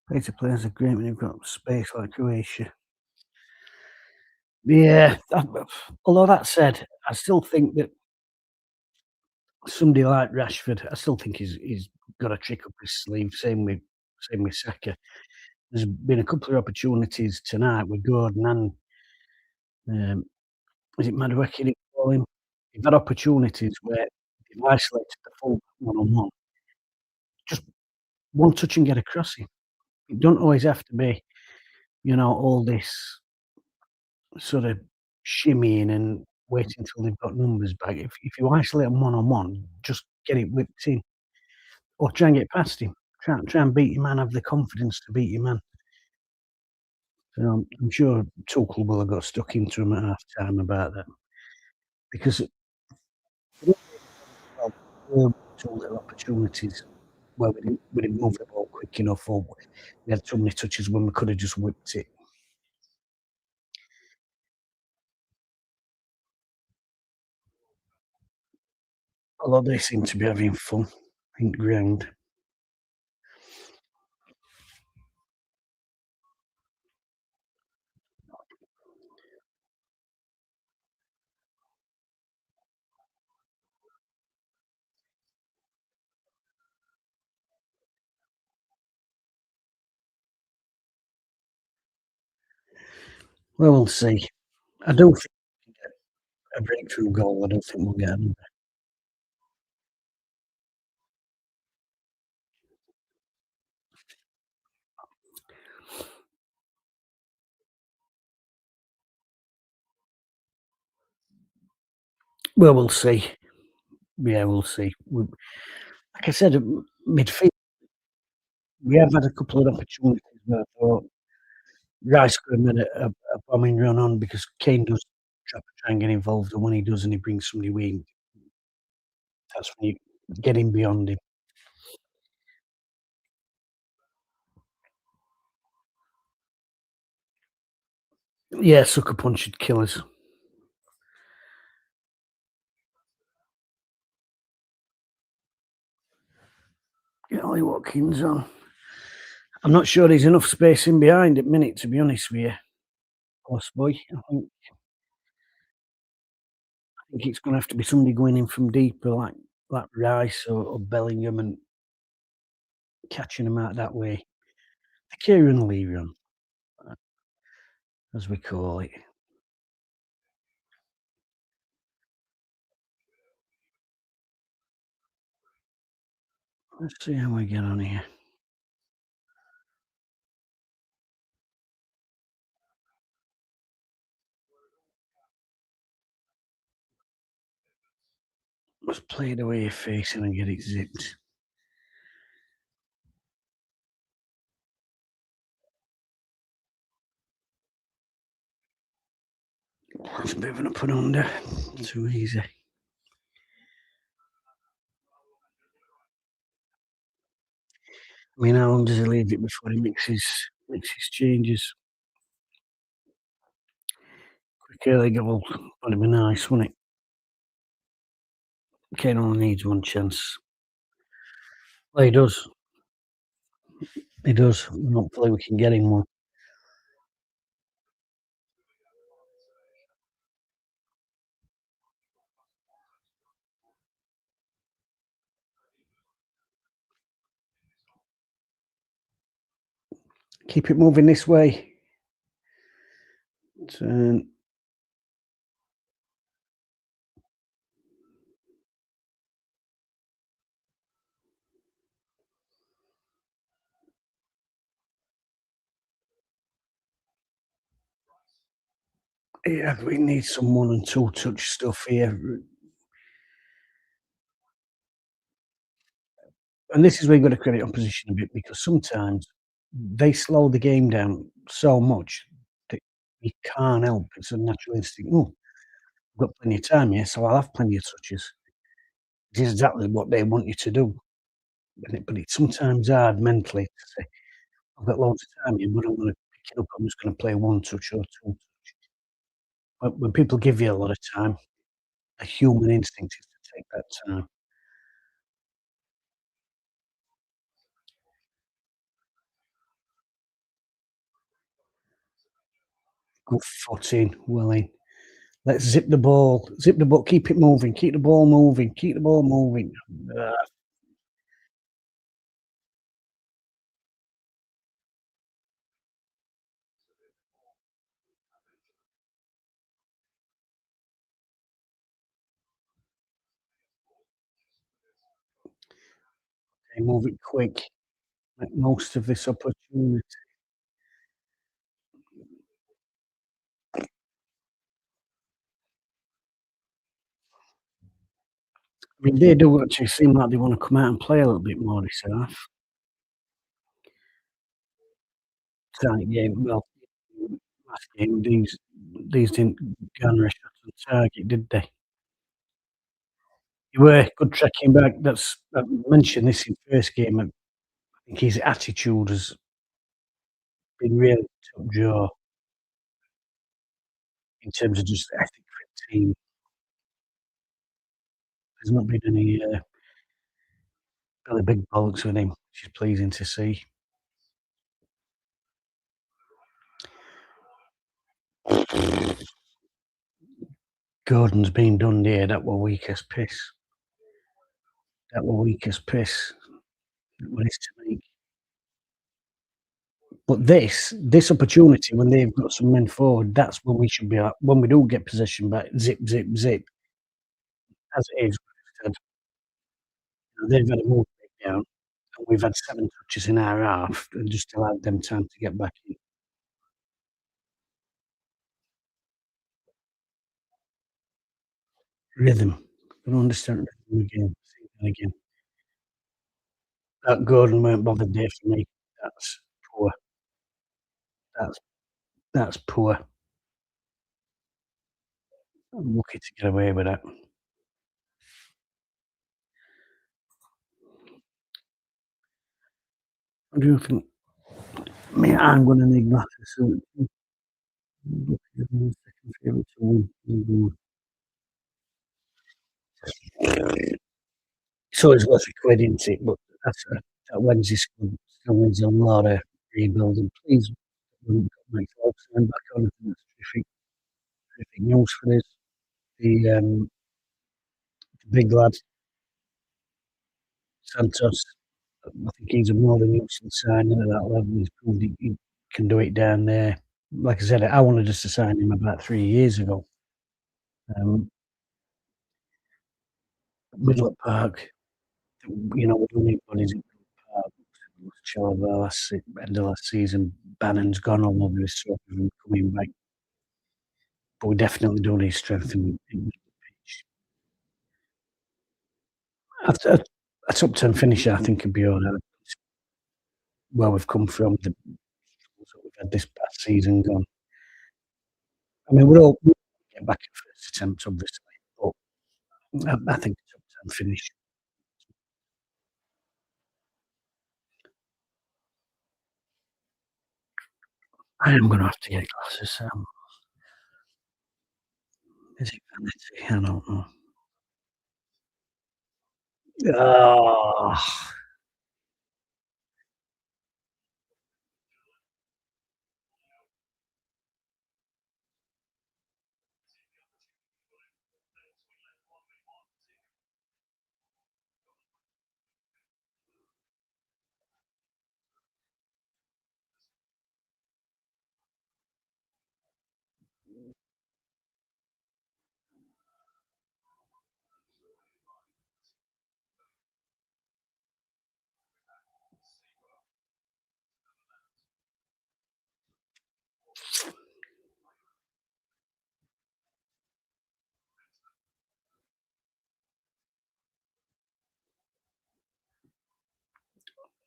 Play to players are great when you've got space like Croatia. Yeah, although that said, I still think that somebody like Rashford, I still think he's got a trick up his sleeve. Same with Saka. There's been a couple of opportunities tonight with Gordon and is it Madueke they call him? They've had opportunities where they've isolated the full one-on-one. Just one touch and get across him. It don't always have to be, all this sort of shimmying and waiting until they've got numbers back. If you isolate them one-on-one, just get it whipped in or try and get past him. Try and beat your man, have the confidence to beat your man. So I'm sure Tuchel will have got stuck into him at half time about that because two little opportunities where we didn't move the ball quick enough, or we had too many touches when we could have just whipped it. Although they seem to be having fun in ground. Well, we'll see. I don't think we'll get a breakthrough goal. I don't think we'll get another. Well, we'll see. Yeah, we'll see. Like I said, midfield, we have had a couple of opportunities where I thought Rice could have made a bombing run on because Kane does try and get involved, and when he does and he brings somebody in, that's when you get in beyond him. Yeah, sucker punch would kill us. Get Ollie Watkins on. I'm not sure there's enough space in behind at minute, to be honest with you. Boss boy, I think it's gonna have to be somebody going in from deeper, like Rice or Bellingham, and catching them out that way. The Kieran Lee run, uh, as we call it. Let's see how we get on here. Let's play it away facing and get it zipped. That's a bit of an up and under. Too easy. I mean, how long does he leave it before he makes his changes? Quick early goal would be nice, wouldn't it? Kane only needs one chance. Well, he does. He does. Hopefully, we can get him one. Keep it moving this way. Turn. Yeah, we need some one and two touch stuff here. And this is where you've got to credit opposition a bit, because sometimes they slow the game down so much that you can't help. It's a natural instinct. Oh, I've got plenty of time here, so I'll have plenty of touches. It's exactly what they want you to do. But it's sometimes hard mentally to say, I've got loads of time here, but I don't want to pick it up. I'm just going to play one touch or two touch. But when people give you a lot of time, a human instinct is to take that time. Good footing, well in. Let's zip the ball. Zip the ball. Keep it moving. Keep the ball moving. Keep the ball moving. Okay, move it quick. Make most of this opportunity. I mean, they do actually seem like they want to come out and play a little bit more this half. Tight game. Well, last game, these didn't garner a shot on target, did they? They were good tracking back. I mentioned this in first game. I think his attitude has been really top drawer in terms of just ethic for the team. There's not been any really big bollocks with him, which is pleasing to see. Gordon's been done there. That were weak as piss. That were weak as piss. What is to make. But this opportunity, when they've got some men forward, that's when we should be at. When we do get possession back, zip, zip, zip. As it is, they've had a move breakdown, and we've had 7 touches in our half, and just allowed them time to get back in. Rhythm. I don't understand rhythm again. See that again. That Gordon weren't bothered there for me. That's poor. That's that's poor. I'm lucky to get away with that. What do you think? I mean, I'm gonna need that soon. Second favourite to win. So it's worth a quid, isn't it? But that's that Wednesday squad still needs a lot of rebuilding. Please, Mike Phelps back on. I think that's terrific news for us. The big lad, Santos, I think he's a more than useful signing at that level. He's proved he can do it down there. Like I said, I wanted us to sign him about 3 years ago. Midland Park, we don't need bodies in Midland Park. Chalobah end of last season, Bannon's gone all over his sort of him coming back. But we definitely do need strength in the pitch. A top 10 finisher, I think, would be all right. Where we've come from, the struggles that we've had this past season gone. I mean, we'll get back at first attempt, obviously, but I think a top 10 finish. I am gonna have to get glasses, is it vanity? I don't know. Oh,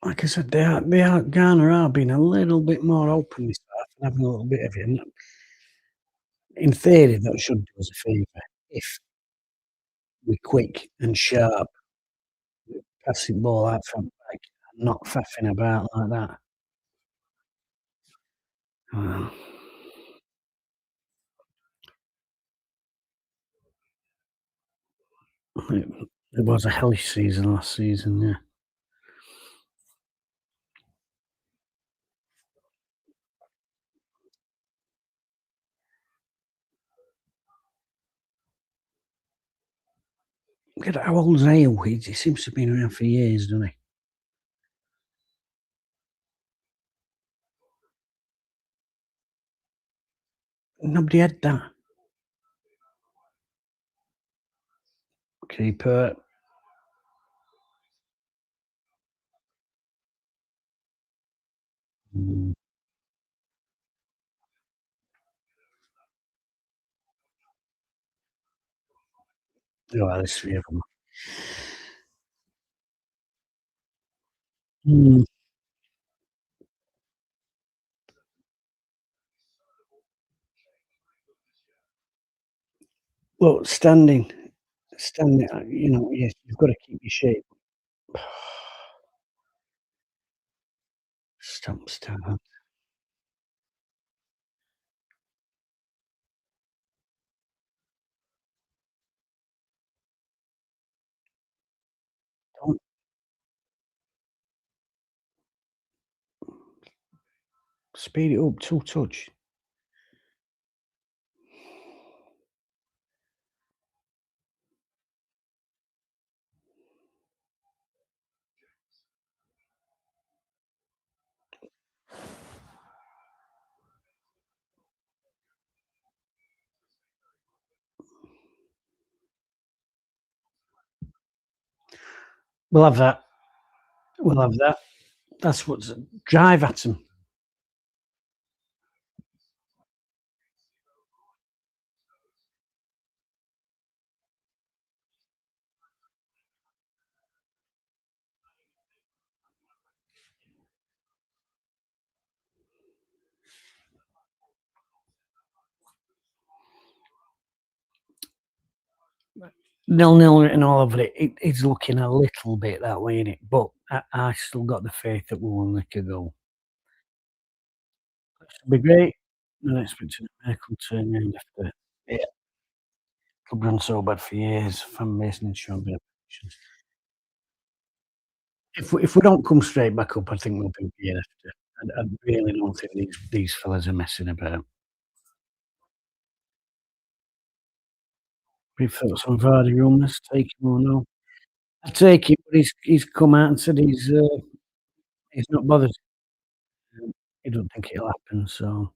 like I said, Ghana are being a little bit more open this half and having a little bit of it, and in theory, that should do us a favour if we're quick and sharp, passing ball out from back and not faffing about like that. Uh, it it was a hellish season last season, yeah. Look at how old's Hale? He seems to have been around for years, doesn't he? Nobody had that. Keeper. Mm, oh, there's 3 of 'em. Mm. Well, standing, yes, you've got to keep your shape. Start. Don't speed it up, 2 touch. We'll have that. We'll have that. That's what's drive at 'em. Nil-nil written all over it. It's looking a little bit that way, innit? But I still got the faith that we will nick a goal. Should be great. Not expecting a miracle turnaround after, yeah, club run so bad for years, fan base and showing a bit of patience. if we don't come straight back up, I think we'll be being after. I really don't think these fellas are messing about. We've thought some Vardy rumours, take him or no. I take it, but he's come out and said he's not bothered. He don't think it'll happen, so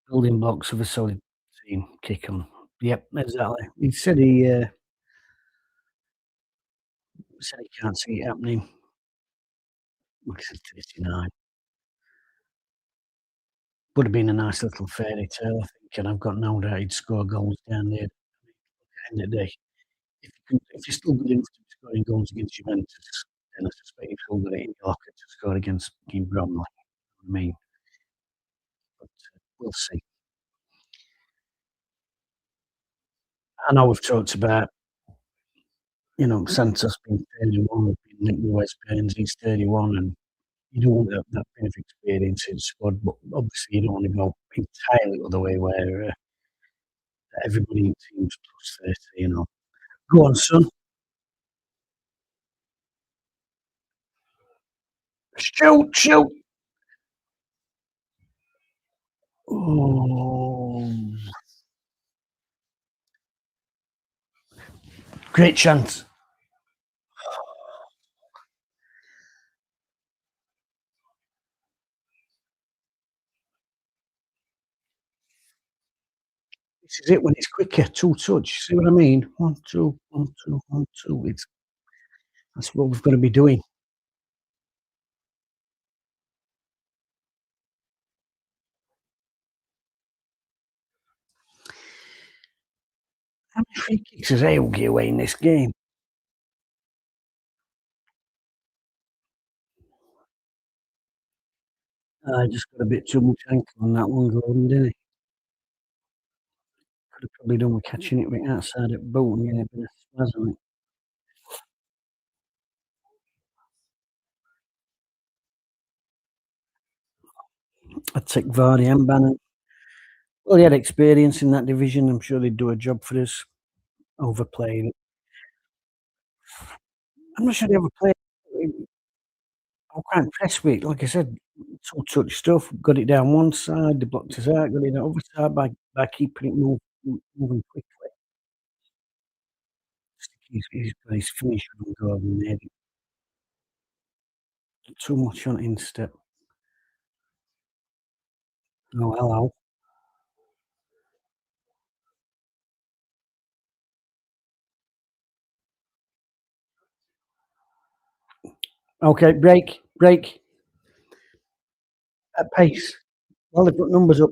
building blocks of a solid team, kick 'em. Yep, exactly. He said he can't see it happening. Like I said, 39. Would have been a nice little fairy tale, I think, and I've got no doubt he'd score goals down there at the end of the day. If you're still good enough to be scoring goals against Juventus, then I suspect you've still got it in your locker to score against Team Bromley. I mean, but we'll see. I know we've talked about, Santos being 31, being linked with West Burns, he's 31, and you don't want that bit of experience in the squad, but obviously you don't want to go entirely the other way where everybody in the team's plus 30. Go on, son. Shoot, shoot. Oh, great chance. This is it when it's quicker, two touch. See what I mean? 1, 2, 1, 2, 1, 2. That's what we've got to be doing. How many free kicks has Ale give away in this game? I just got a bit too much ankle on that one, Gordon, didn't he? Could have probably done with catching it right outside at boot and getting a bit of spaz on it. I'd take Vardy and Bannon. Well, he had experience in that division. I'm sure they'd do a job for us. Overplaying it. I'm not sure they overplayed. I'm quite impressed with it. Like I said, two touch stuff. Got it down one side. They blocked us out. Got it on the other side by keeping it moving quickly. He's got his finish on Gordon there. Too much on instep. Oh, hello. Okay, break. At pace. Well, they've got numbers up.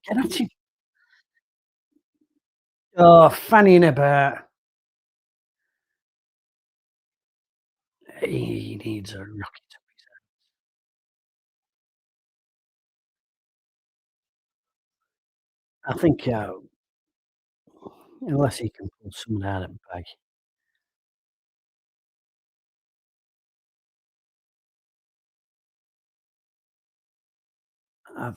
Get at him. Oh, fannying about. He needs a rocket up his I think, unless he can pull someone out of the bag. I've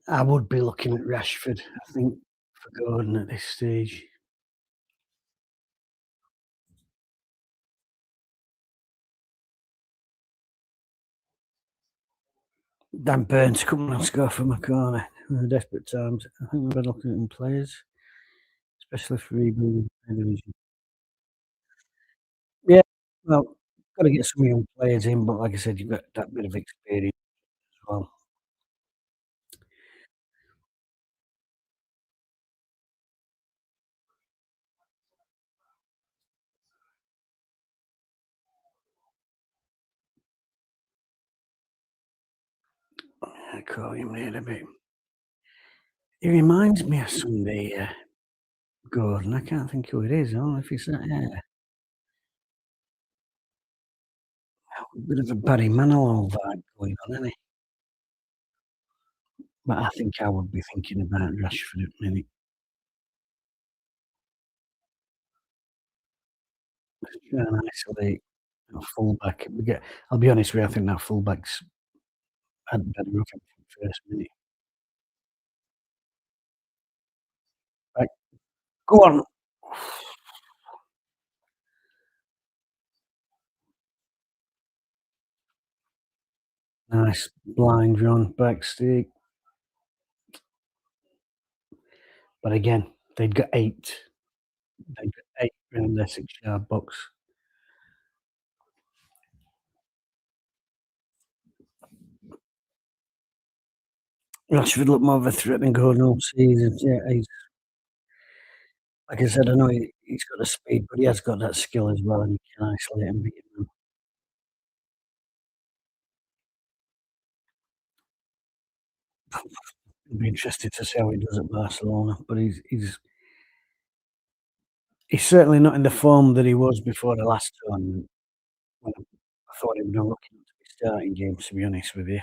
I would be looking at Rashford, I think, for Gordon at this stage. Dan Burns coming and score from a corner in desperate times. I think we're better looking at them players, especially for rebuilding the division. Yeah, well, gotta get some young players in, but like I said, you've got that bit of experience as well. I call him there a bit. He reminds me of somebody, Gordon. I can't think who it is. I don't know if he's that, yeah. A bit of a Barry Manilow vibe going on, isn't he? But I think I would be thinking about Rashford at the minute. Try and isolate a fullback. I'll be honest with you, I think that fullback's had better off him from first minute. Go on. Nice blind run, back stick. But again, they'd got 8. They'd got 8 round their 6-yard box. Rashford looked more of a threat than Gordon all season. Yeah, he's like I said, I know he's got the speed, but he has got that skill as well, and he can isolate and beat him. I'd be interested to see how he does at Barcelona, but he's certainly not in the form that he was before the last tournament, when I thought he was looking to be starting games, to be honest with you.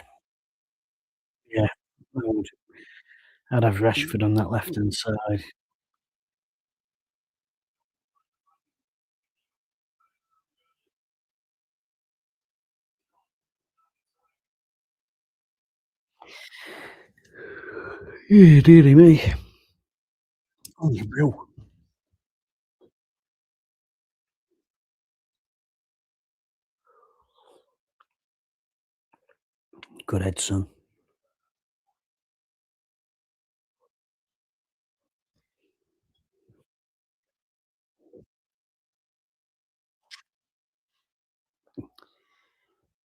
Yeah, I would. I'd have Rashford on that left-hand side. Yeah, dearie me. Holy brew. Good head, son.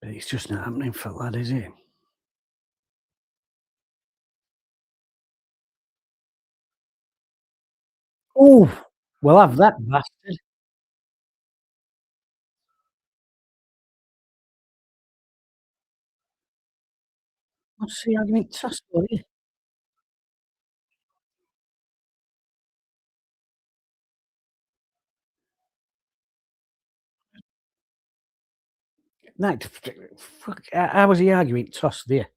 But it's just not happening for lad, is it? Oh, we'll have that bastard. What's the argument tossed for you? No, fuck, how was the argument tossed there?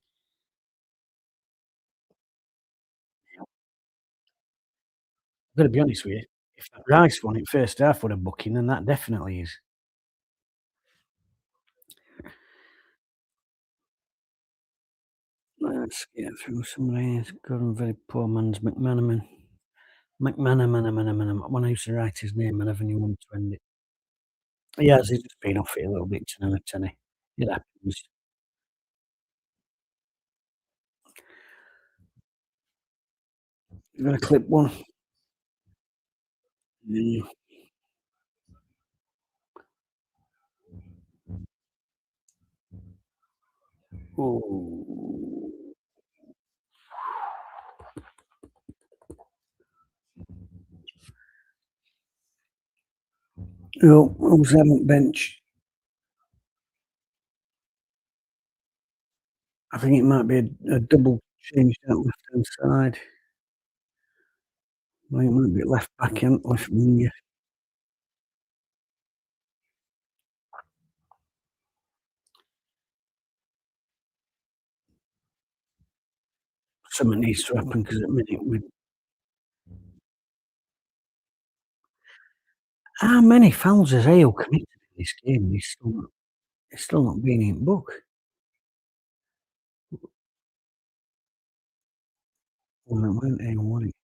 I've got to be honest with you. If that Rice won it first half with a booking, then that definitely is. Let's get through some of these. Got a very poor man's McManaman. McManaman. When I used to write his name, I never knew when to end it. He has. He's just been off it a little bit tonight, hasn't he? It happens. You gonna clip one? Mm. Ooh. Oh, who's that on bench? I think it might be a double change down left-hand side. I think it might be left back and left winger. Something needs to happen because at the minute with how many fouls has Hale committed in this game? He's still not been in book. Well, it weren't Hale, was it?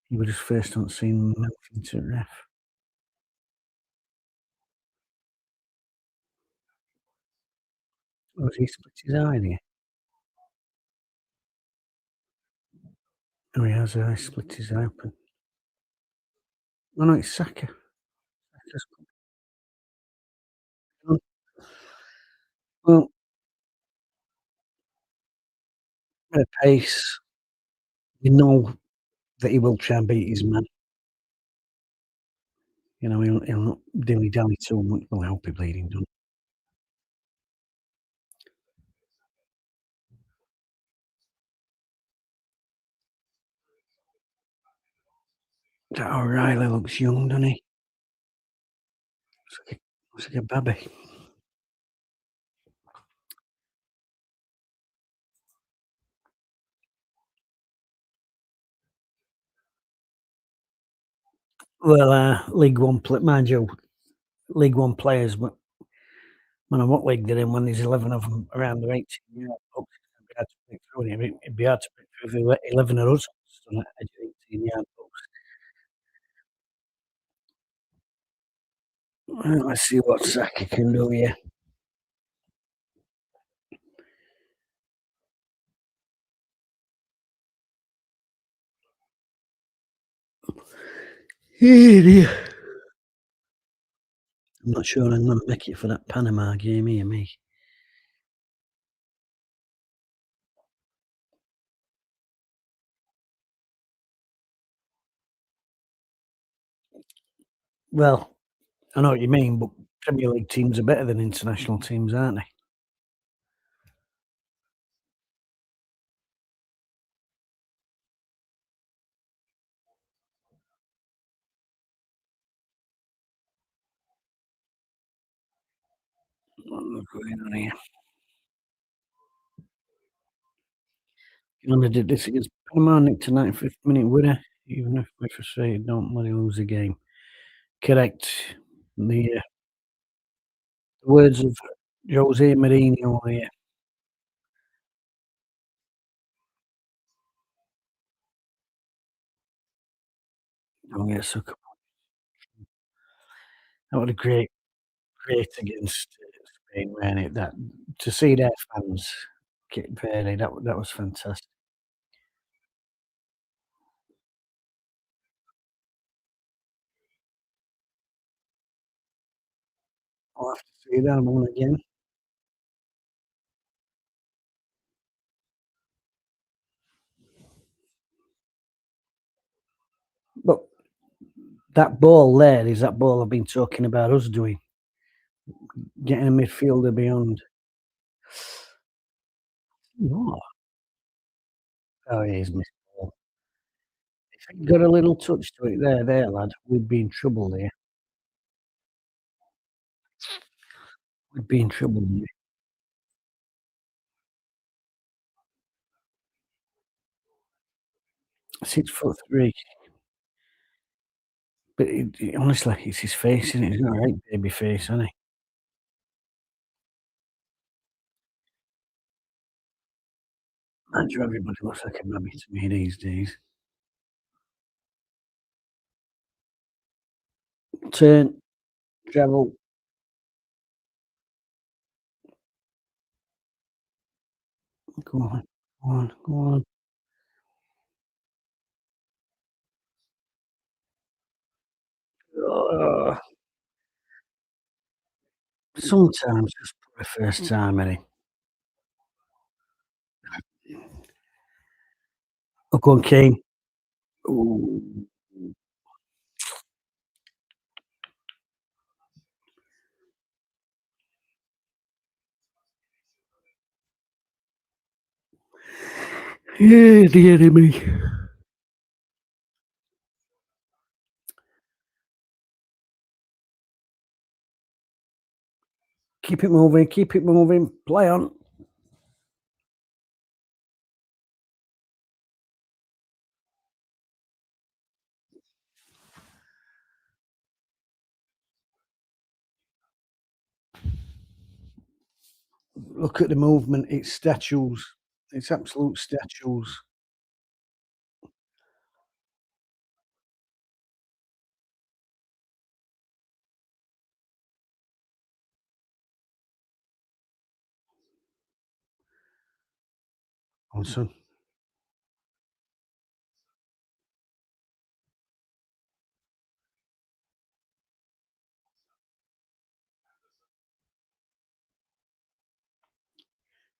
He was just first on scene nothing to ref. Oh, has he split his eye there? Oh, he has, split his eye open. Oh, no, it's Saka. Saka's gone. Well, bit of pace. You know that he will try and beat his man. You know, he'll not dilly-dally too much. Well, I hope he bleeding don't. That O'Reilly looks young, doesn't he? Looks like a baby. Well, League One mind you, League One players, but no matter what league they're in, when there's 11 of them around their 18-yard box, it'd be hard to break through. It'd be hard to break through if 11 of us stood at edge of 18-yard box. Let's see what Saka can do here. Oh dear. I'm not sure I'm gonna make it for that Panama game here, me. Well, I know what you mean, but Premier League teams are better than international teams, aren't they? What's going on here? Canada did this against Panama, nicked a 95th minute winner, even if we're frustrated, don't bloody lose the game. Correct. The words of Jose Mourinho here. Don't get sucker. That was a great against Spain, wasn't it? That to see their fans get Verde, that was fantastic. I'll have to see that one again. But that ball there is that ball I've been talking about us doing, getting a midfielder beyond. What? Oh, he's missed the ball. If he'd got a little touch to it there, lad, we'd be in trouble there. We'd be in trouble here. 6'3", but honestly, it's his face, isn't it? He's got a right baby face, hasn't he? Mind you, everybody looks like a mummy to me these days. Turn, travel. Go on, go on, go on. Ugh. Sometimes just for the first time, innit? Oh, go on, Kane. Ooh. Yeah, the enemy. Keep it moving, play on. Look at the movement, it's statues. It's absolute statues. On son.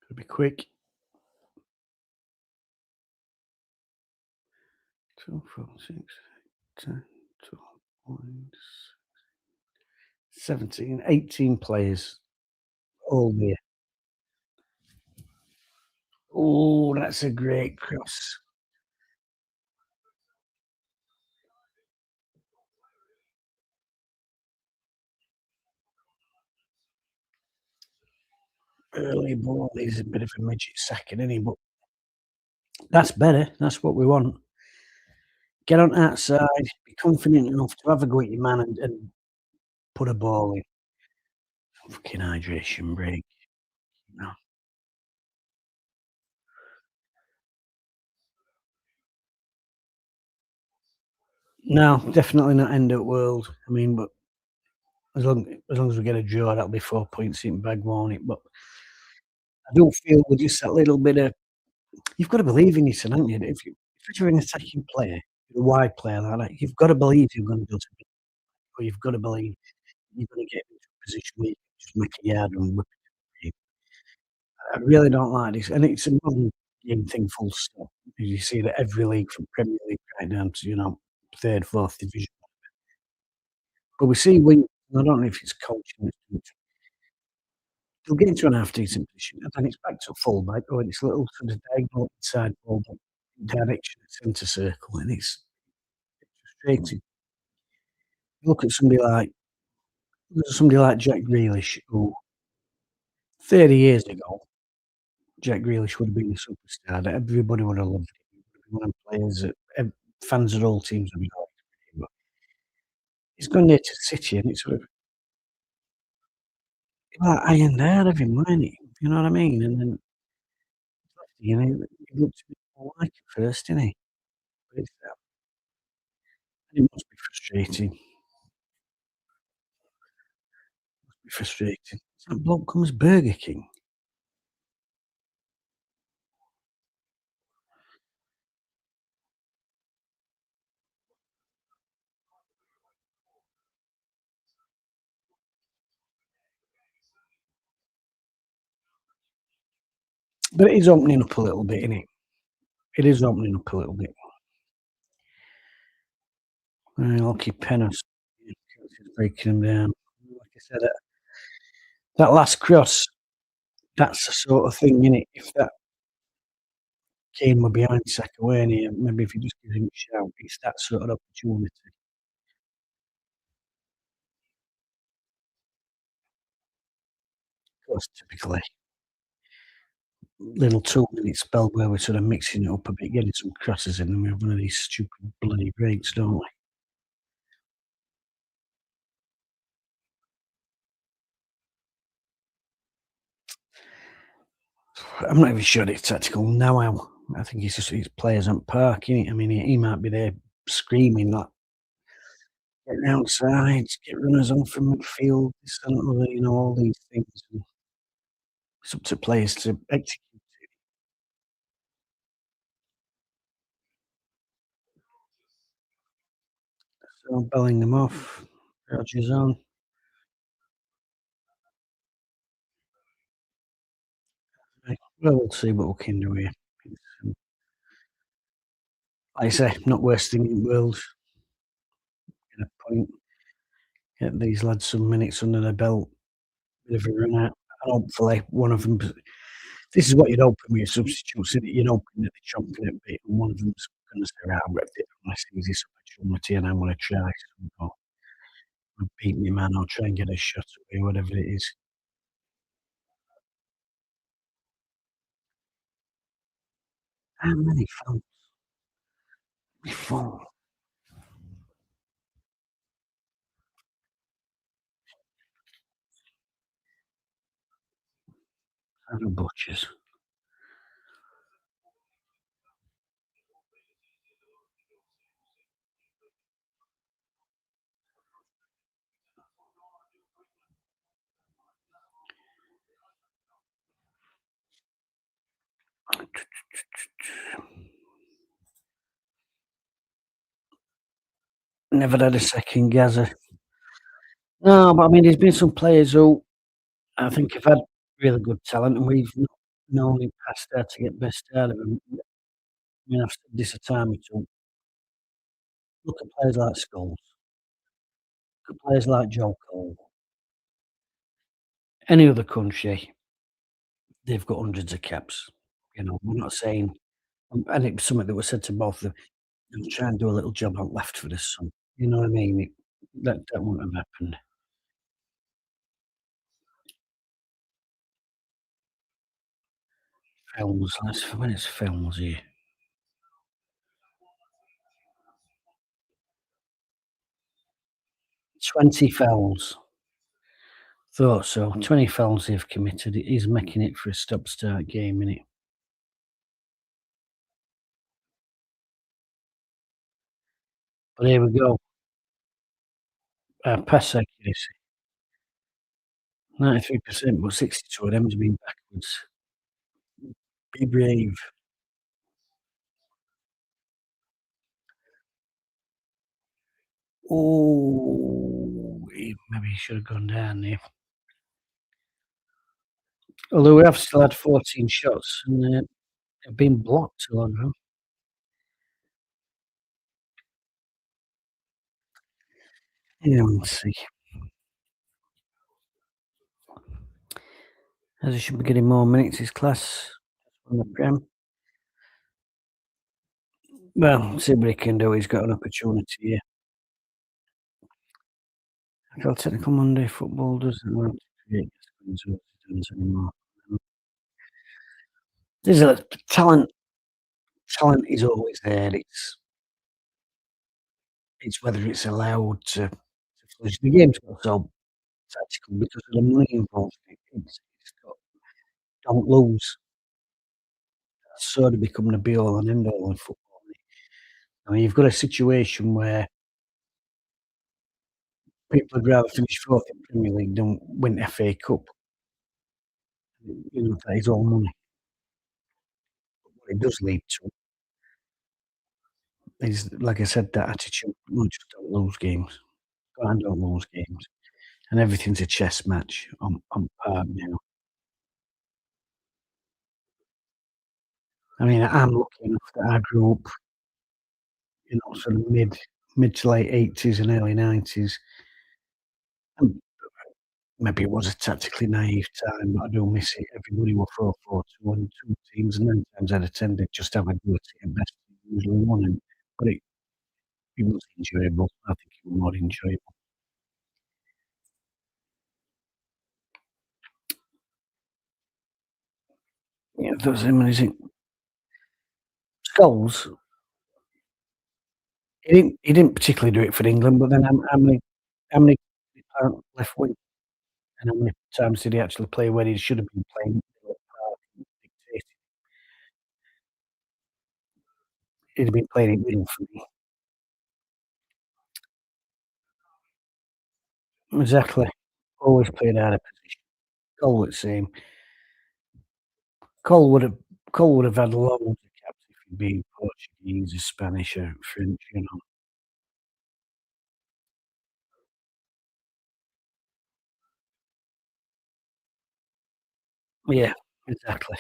Gotta be quick. 2, 4, 6, 10, 12, 17, 18 players all there. Oh, that's a great cross. Early ball is a bit of a midget second, isn't he? But that's better. That's what we want. Get on outside, be confident enough to have a go at your man and put a ball in. Fucking hydration break. No. No, definitely not end of world. I mean, but as long as we get a draw, that'll be 4 points in bag, won't it? But I do feel with just that little bit of you've got to believe in yourself, haven't you? If you're an attacking player, a wide player like that, you've got to believe you're going to go to the or you've got to believe you're going to get into a position where you can just make a yard and whip it. I really don't like this, and it's a modern game thing, full stop. You see that every league from Premier League right down to 3rd, 4th division. But we see I don't know if it's coaching. They'll get into an half decent position, and then it's back to a full back, or it's a little sort of diagonal inside ball direction at centre circle, and it's frustrating. Look at somebody like Jack Grealish, who 30 years ago, Jack Grealish would have been a superstar that everybody would have loved him. He would have been one of the players that fans of all teams would be going for. But he's gone there to City, and it's sort of like ironed out of him, weren't it? You know what I mean? And then he looked a bit more like it first, didn't he? But it must be frustrating. Frustrating. Is that bloke comes Burger King? But it is opening up a little bit, isn't it? It is opening up a little bit. Lucky Pennis breaking him down. Like I said, that last cross, that's the sort of thing, innit? If that Kane were behind Saka, weren't he? And maybe if he just gives him a shout, it's that sort of opportunity. Of course, typically, little 2 minute spell where we're sort of mixing it up a bit, getting some crosses in, and we have one of these stupid bloody breaks, don't we? I'm not even sure it's tactical now. I think it's just his players aren't parking it. I mean, he might be there screaming like, "Get outside, get runners on from midfield," this and other, all these things. And it's up to players to execute. So Bellingham off, Rodgers on. Right, well, we'll see what we can do here. It's, like I say, not worst thing in the world. Get a point, get these lads some minutes under their belt, bit of a run out, and hopefully one of them. This is what you'd hoping with your substitutes, isn't it? You'd hoping that they're chomping at the bit, and one of them's gonna say, "Right, I've got this easy opportunity, and I'm gonna try somehow and beat me man, or try and get a shot away," whatever it is. How many fouls? Before? How butchers. Never had a second Gaza. No, but I mean, there's been some players who I think have had really good talent, and we've not known in past how to get best out of them. I mean, I've said this a time or two. Look at players like Scholes, look at players like Joe Cole. Any other country, they've got hundreds of caps. We're not saying, and it was something that was said to both of them. "They'll try and do a little job out left for the son." You know what I mean? That wouldn't have happened. Films, when it's films here. 20 fouls. Thought so. 20 fouls they've committed. He's making it for a stop-start game, innit? But here we go. Pass accuracy. 93%, but 62 of them's been backwards. Be brave. Oh, maybe he should have gone down there. Although we have still had 14 shots and they've been blocked a lot of them. Yeah, we'll see. As he should be getting more minutes, his class on the Prem. Well, see what he can do. He's got an opportunity here. I feel technical Monday football doesn't want to create coincidence anymore. There's a talent. Talent is always there. It's whether it's allowed to flourish. The game's got so tactical because of the money involved. It's got don't lose. That's sort of become the be all and end all in football. I mean, you've got a situation where people would rather finish fourth in Premier League than win FA Cup. You know, that is all money. What it does lead to is, like I said, that attitude. No, just don't lose games. Go and don't lose games. And everything's a chess match on par now. I mean, I'm lucky enough that I grew up, you know, sort of mid to late '80s and early '90s. And maybe it was a tactically naive time, but I do miss it. Everybody were 4-4-2 and 2 teams, and 9 times out of 10, they'd just have a go at it, and best team usually won, but it was enjoyable. I think it was more enjoyable. Yeah, that's amazing. Scholes, he didn't particularly do it for England, but then how many left wing, and how many times did he actually play when he should have been playing middle of the park and dictating? He'd have been playing it middle for me. Exactly. Always played out of position. Cole would same. Cole would have Cole would have had loads of caps if he'd been Portuguese or Spanish or French, you know. Yeah, exactly.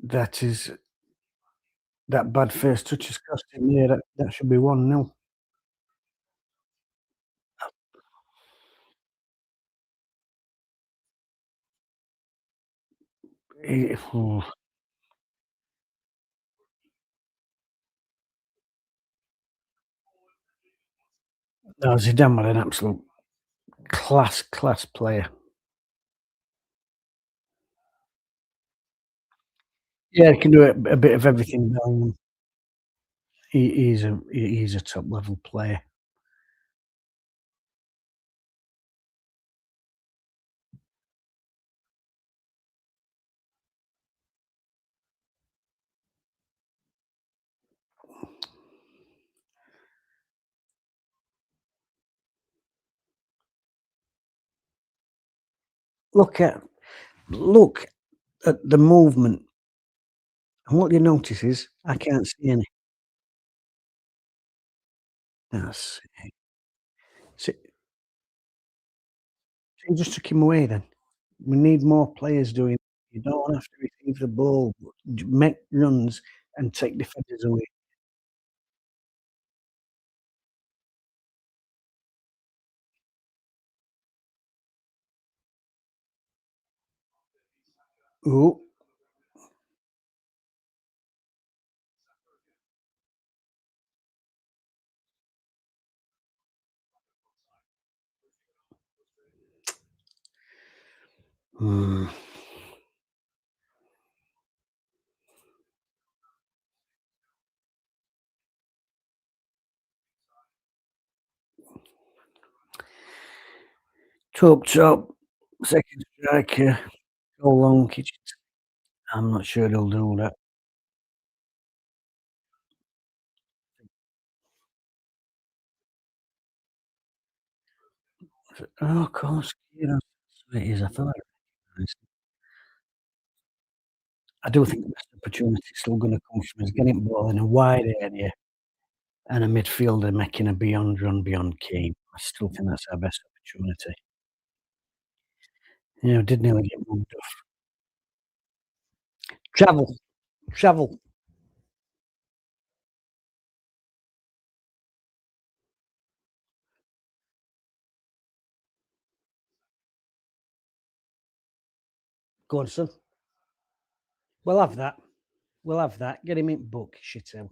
That is that bad first touch has cost him, yeah, that should be 1-0. He no, Zidane was an absolute class player. Yeah, he can do a bit of everything, Bellingham. He's a top level player. Look at look at the movement, and what you notice is I can't see any. That's so so you just took him away then. We need more players doing. You don't have to receive the ball, make runs and take defenders away. Ooh, Hmm. Top, second striker, go long kitchen. I'm not sure they'll do that. Oh, of course, you know, so it is. I thought I recognised it. I do think the best opportunity is still gonna come from us getting the ball in a wide area and a midfielder making a beyond run beyond Keane. I still think that's our best opportunity. You know, did nearly get mugged off. Travel, travel. Go on, son. We'll have that. We'll have that. Get him in book, shithouse.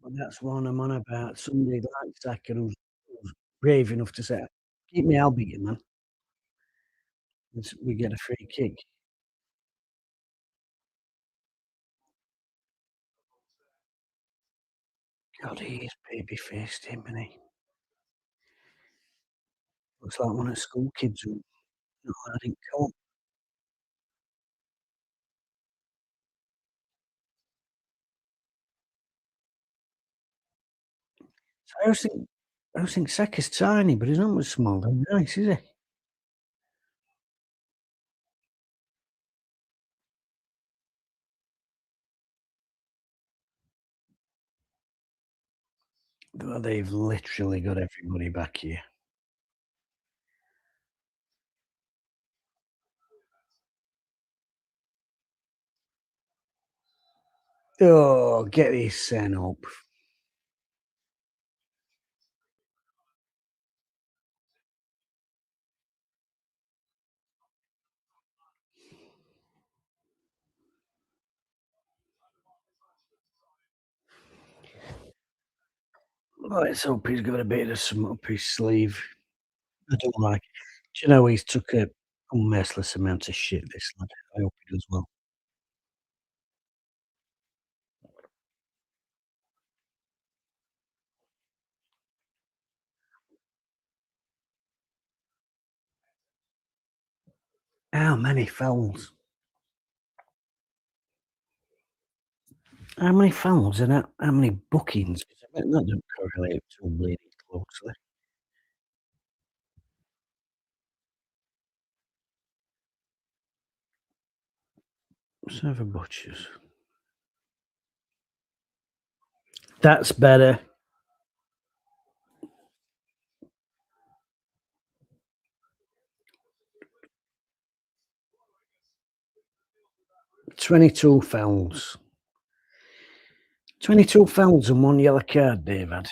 Well, that's one I'm on about. Somebody like Saka who's brave enough to say, "Keep me, I'll beat you, man." We get a free kick. God, he is baby faced him, isn't he? Looks like one of the school kids who not allowed in court. So I always think Saka's tiny, but he's not much smaller than Rice, is he? Well, they've literally got everybody back here. Oh, get this sent up. 'Let's hope he's got a bit of something up his sleeve. I don't like Do you know he's took a merciless amount of shit, this lad. I hope he does well. How many fouls? How many fouls and how many bookings? 'Cause I bet that don't correlate too bleeding closely. Son of a butchers. That's better. 22 fouls. 22 fouls and 1 yellow card they've had.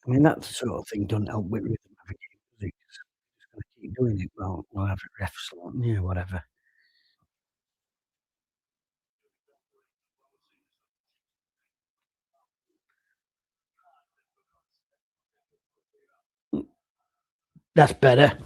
I mean, that sort of thing doesn't help with rhythm of a game, does it? 'Cause just gonna keep doing it. Well, we'll have a ref slot, yeah, whatever. That's better.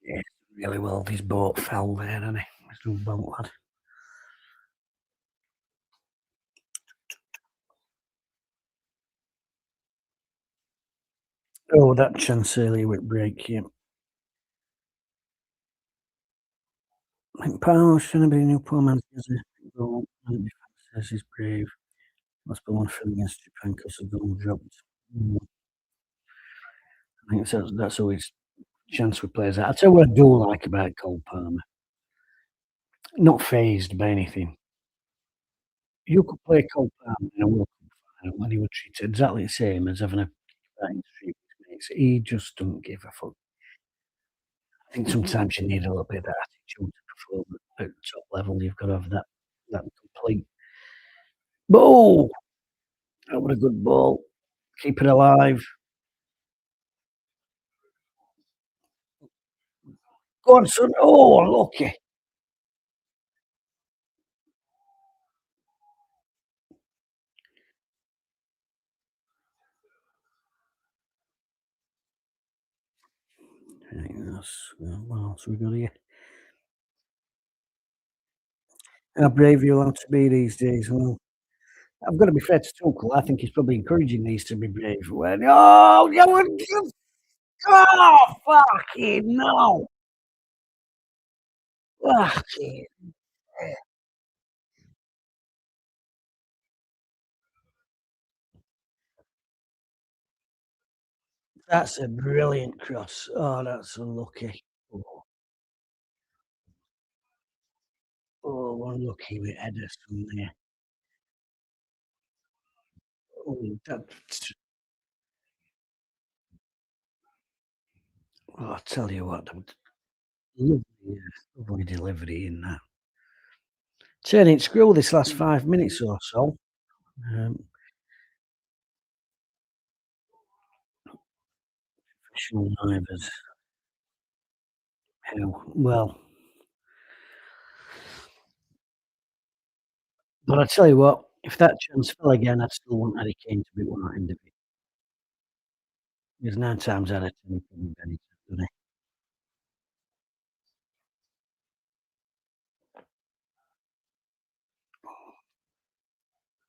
Yeah, really well. He's bought foul there, hasn't he? He's done well, lad. Oh, that chance earlier with break, yeah. I think Palmer's trying to be a new poor man's Gazza. Goal, and defence says he's brave. Must be one for against Japan because the goal dropped. I think that's always chance with players. I tell you what I do like about Cole Palmer. Not phased by anything. You could play Cole Palmer in a World Cup final and he would treat it exactly the same as having a fight in the street with his mates. He just doesn't give a fuck. I think sometimes you need a little bit of that attitude to form at top level. You've got to have that complete. Oh, that was a good ball. Keep it alive. Go on, son. Oh, lucky. Right, what else we got here? How brave you're allowed to be these days. Well, I've got to be fair to Tuchel. I think he's probably encouraging these to be brave. When, oh, you would just, oh, fucking no. Fucking, that's a brilliant cross. Oh, that's unlucky. Oh, oh unlucky with Ederson there. Oh, that's, oh, I tell you what, that was lovely, lovely delivery in that. Turning screw this last 5 minutes or so. Um, Professional divers. How well, but I tell you what, if that chance fell again, I'd still want Harry Kane to be one end of it. Because 9 times out of 10 he couldn't get it, doesn't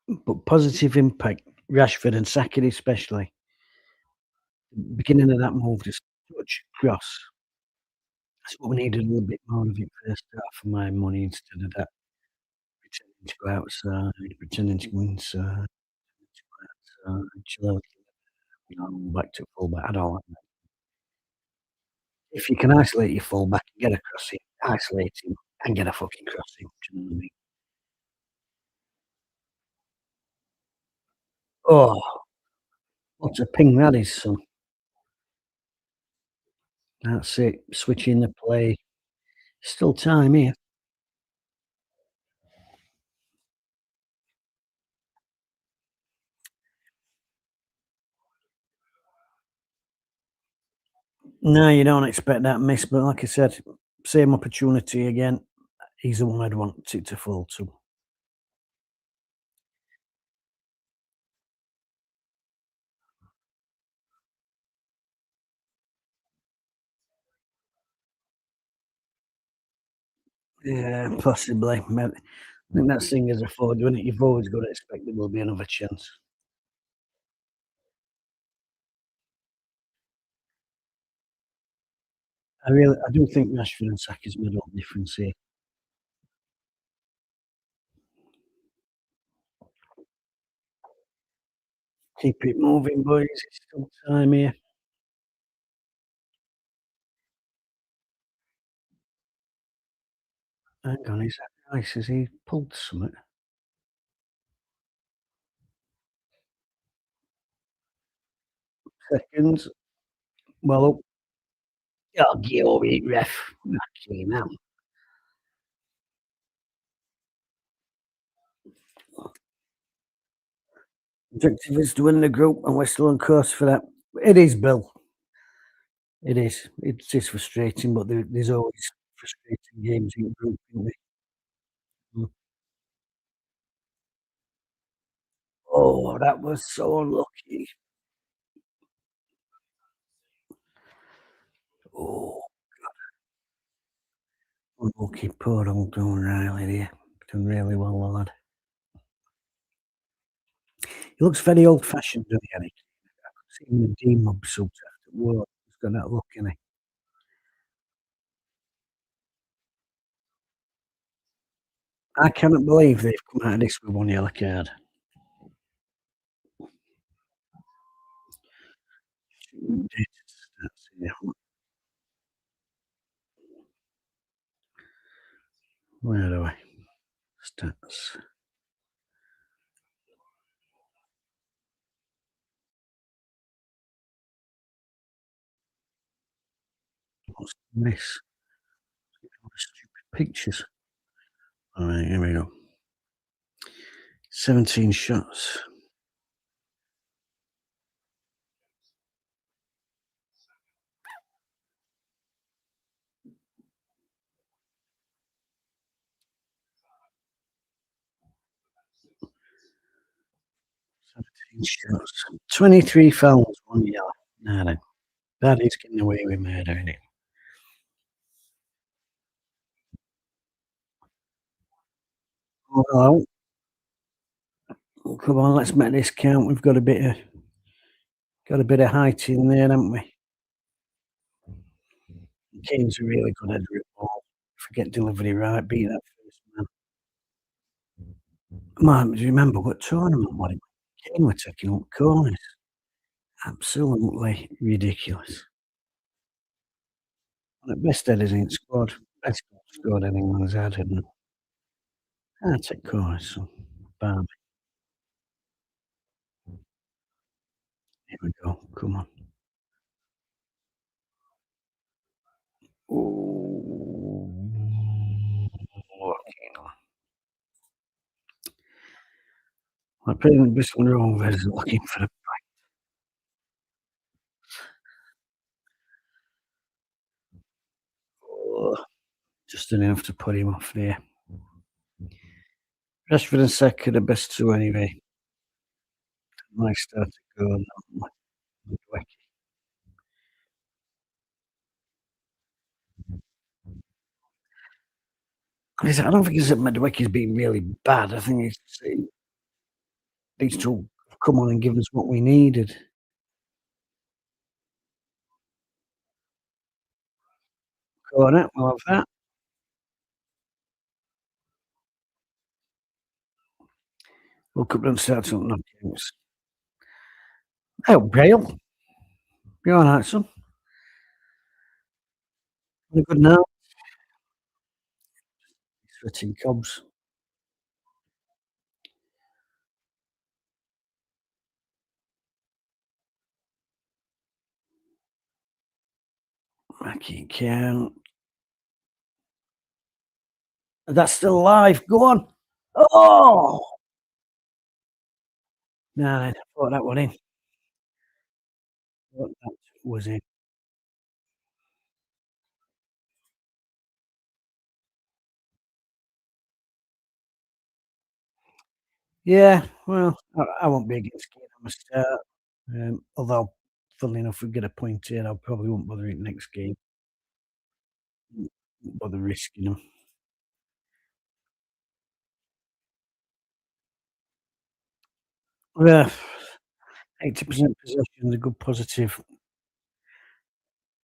he? But positive impact, Rashford and Saka especially. Beginning of that move, just touch, cross. That's what we needed, a little bit more of it first half for my money instead of that pretending to go outside, pretending to go inside, chill out, back to full back. I don't like that. If you can isolate your full back and get a crossing, isolate him and get a fucking crossing. Do you know what I mean? Oh, what a ping that is, son. That's it. Switching the play. Still time here. No, you don't expect that miss, but like I said, same opportunity again. He's the one I'd want it to fall to. Yeah, possibly. I think that's thing as a forward, isn't it? You've always got to expect there will be another chance. I do think Rashford and Saka's made all the difference here. Keep it moving, boys. It's still time here. Hang on, is that Rice? Has he pulled something? Seconds. Well up. Oh, get over it, ref. Fucking hell. Objective is to win the group, and we're still on course for that. It is, Bill. It is. It is frustrating, but there's always frustrating games in group, isn't there? Mm. Oh, that was so unlucky. Oh, unlucky poor old Don Riley there. Done really well, the lad. He looks very old-fashioned, doesn't he, Eric? I could see him in a D-Mob suit after work. He's got that look, innit? I cannot believe they've come out of this with one yellow card. That's it. Where do I? Stats. What's this? What a stupid pictures. All right, here we go. 17 shots. Shots. 23 fouls, 1 yellow. Now then, that is getting away with murder, isn't it? Oh, hello. Oh, come on, let's make this count. We've got a bit of height in there, haven't we? Kane's a really good header at ball. Forget delivery right, beat that first man. Man, do you remember what tournament was it? Kane were taking up corners. Absolutely ridiculous. One of the best headers in squad. Best goal scored anyone's had, hadn't it? I take corners, so bam. Here we go. Come on. Ooh. Fucking hell. My parent Bristol Rovers looking for the oh, just enough to put him off there. Rashford and Saka, the best two anyway. Nice start to go on that one. Madueke. I don't think it's that Madueke's been really bad. I think it's these two have come on and given us what we needed. Corner, we'll have that. World Cup don't start till knockouts. Oh, Braille. You all right, son? Had a good night? Sweating cobs. I can't count. That's still alive. Go on. Oh! No, I thought that one in. Thought that was in. Yeah, well, I won't be against Kane on the start. Although, funnily enough, we get a point here, I probably won't bother it next game. Won't bother risking them. Yeah, 80% possession is a good positive.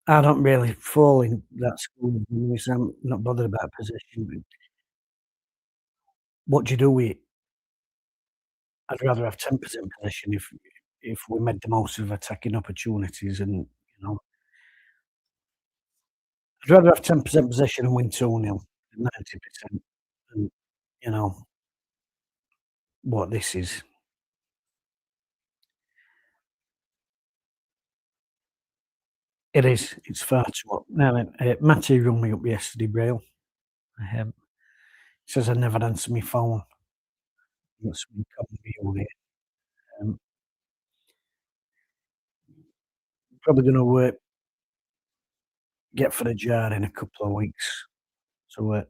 I don't really fall in that school of thing, so I'm not bothered about possession, but what do you do with it? I'd rather have 10% possession if we made the most of attacking opportunities and, you know, I'd rather have 10% possession and win 2-0 than 90% and, you know, what this is. It is. It's far too up. Now then, Matty rung me up yesterday, Braille. Um, says I never answer my phone. Got something common view there. Um, probably gonna get for the jar in a couple of weeks. So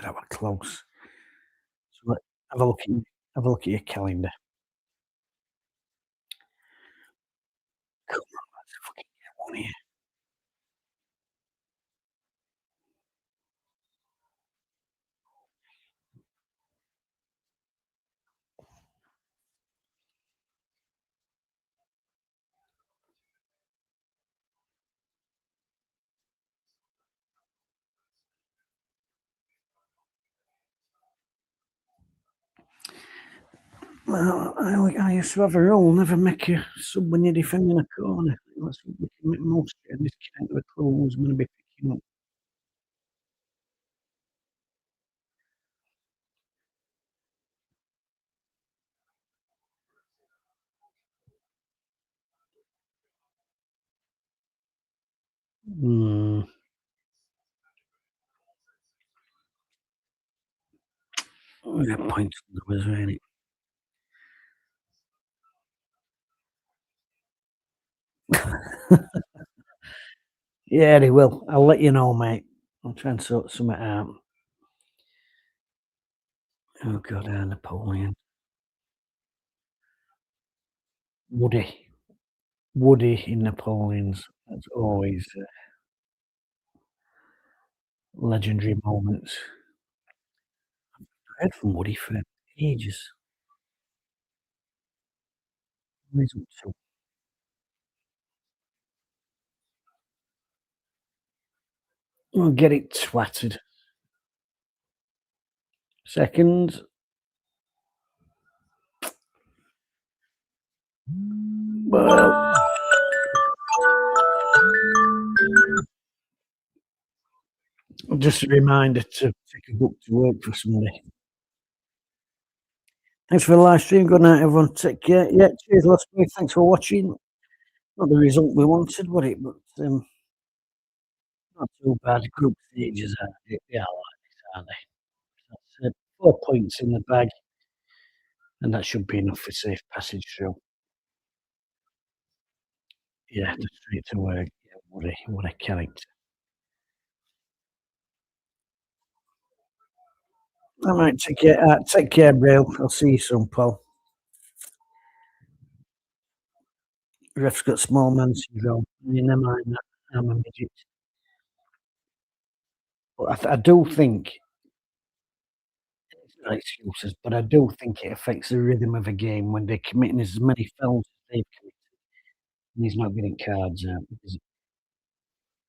that were close. So have a look at your calendar. Come on, let's fucking get one here. Well, I used to have a rule: never make a sub when you're defending a corner. That's what we can make most of. This kid ain't got a clue who's gonna be picking up. Hmm. Yeah, points was really. Yeah, they will. I'll let you know, mate. I'll try and sort something out. Oh God, Napoleon. Woody. Woody in Napoleon's. That's always legendary moments. I heard from Woody for ages. What he's up to. I'll get it twatted. Second. Well, just a reminder to take a book to work for Sunday. Thanks for the live stream. Good night, everyone. Take care. Yeah, cheers, last week. Thanks for watching. Not the result we wanted, was it? But not too bad. Group stages are they are like this, aren't they? That's 4 points in the bag, and that should be enough for safe passage through. Yeah, just straight to work. Yeah, what a character. All right, take care, Braille. I'll see you soon, Paul. Ref's got small man syndrome. You never mind that. I'm a midget. But I do think it's not excuses, but I do think it affects the rhythm of a game when they're committing as many fouls as they've committed, and he's not getting cards out. Because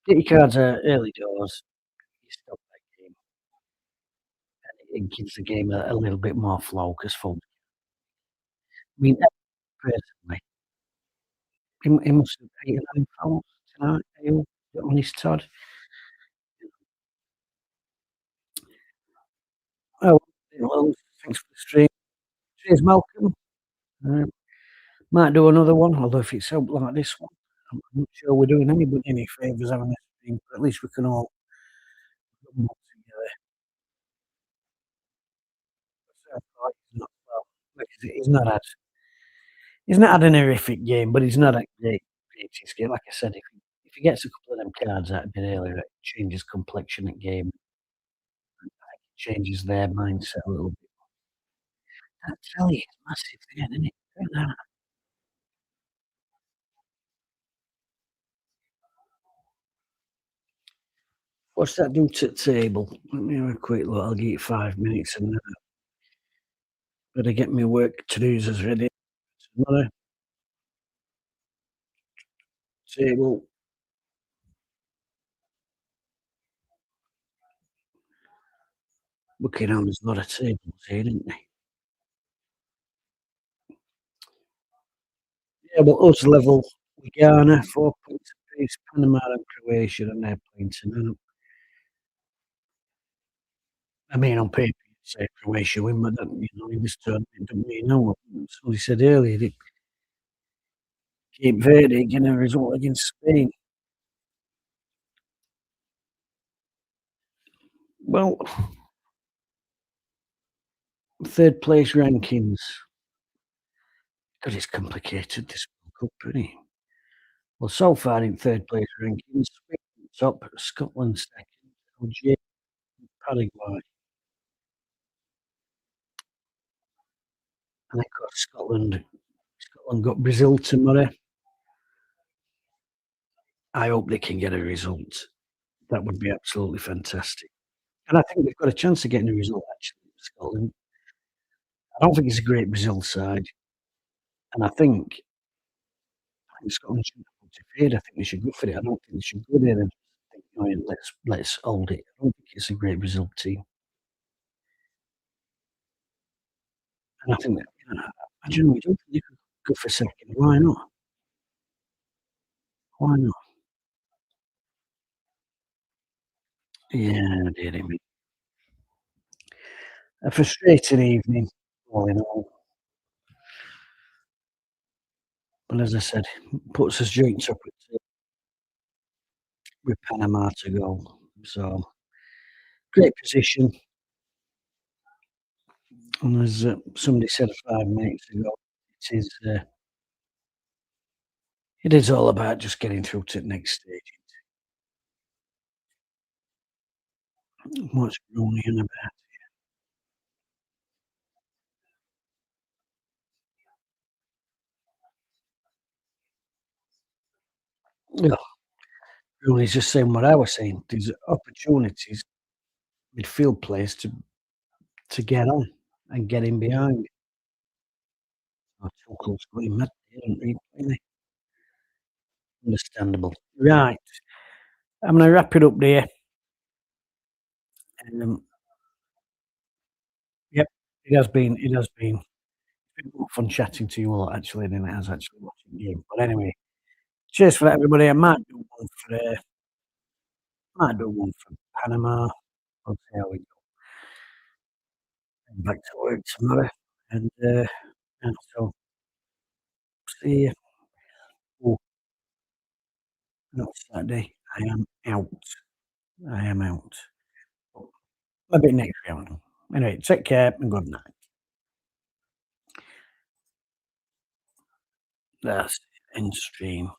get your cards out early doors, you stop that game. It gives the game a little bit more flow because I mean, personally, he must have 8 or 9 fouls tonight, Hale, on his Todd. Oh, well, thanks for the stream. Cheers, Malcolm. Uh, Might do another one, although if it's out like this one, I'm not sure we're doing anybody any favours having this stream, but at least we can all come up together. So far, like I say, he's not had an horrific game, but he's not had a greatest game. Like I said, if he gets a couple of them cards out a bit earlier, it changes complexion of game, changes their mindset a little bit. That telly is massive again, isn't it? Look at that. What's that do to the table? Let me have a quick look. I'll give you 5 minutes and better get me work to-dos ready. Another table. Buckingham, there's a lot of tables here, isn't there? Yeah, but us level with Ghana, 4 points apiece, Panama and Croatia, and they're playing tonight. I mean, on paper, you'd say Croatia win, but that, in this tournament, it doesn't mean no. Somebody said earlier that Cape Verde getting a result against Spain. Well, third place rankings. God, it's complicated, this World Cup, isn't it? Well, so far in third place rankings, Spain top, Scotland second, Algeria, Paraguay. And of course, Scotland got Brazil tomorrow. I hope they can get a result. That would be absolutely fantastic. And I think they've got a chance of getting a result, actually, Scotland. I don't think it's a great Brazil side. And I think Scotland shouldn't have interfered. I think they should go for it. I don't think they should go there and think, "Oh, yeah, let's hold it." I don't think it's a great Brazil team. And I think that, I genuinely don't think they could go for second. Why not? Why not? Yeah, dearie me. A frustrating evening, all in all. But as I said, puts us joints up with Panama to go. So great position. And as somebody said 5 minutes ago, it is all about just getting through to the next stage. What's Rooney on about? Yeah, Rooney's just saying what I was saying. There's opportunities, midfield players to get on and get in behind. Oh, Tuchel's got him mad, hasn't he, really? Understandable. Right, I'm gonna wrap it up there. Um, yep, it has been more fun chatting to you all actually than it has actually watching you. But anyway, cheers for that, everybody. Might do one for Panama. We'll see how we go. I'm back to work tomorrow, and yeah, so see you. Oh, not Saturday. I am out. I am out. Maybe next round. Anyway, take care and good night. That's end stream.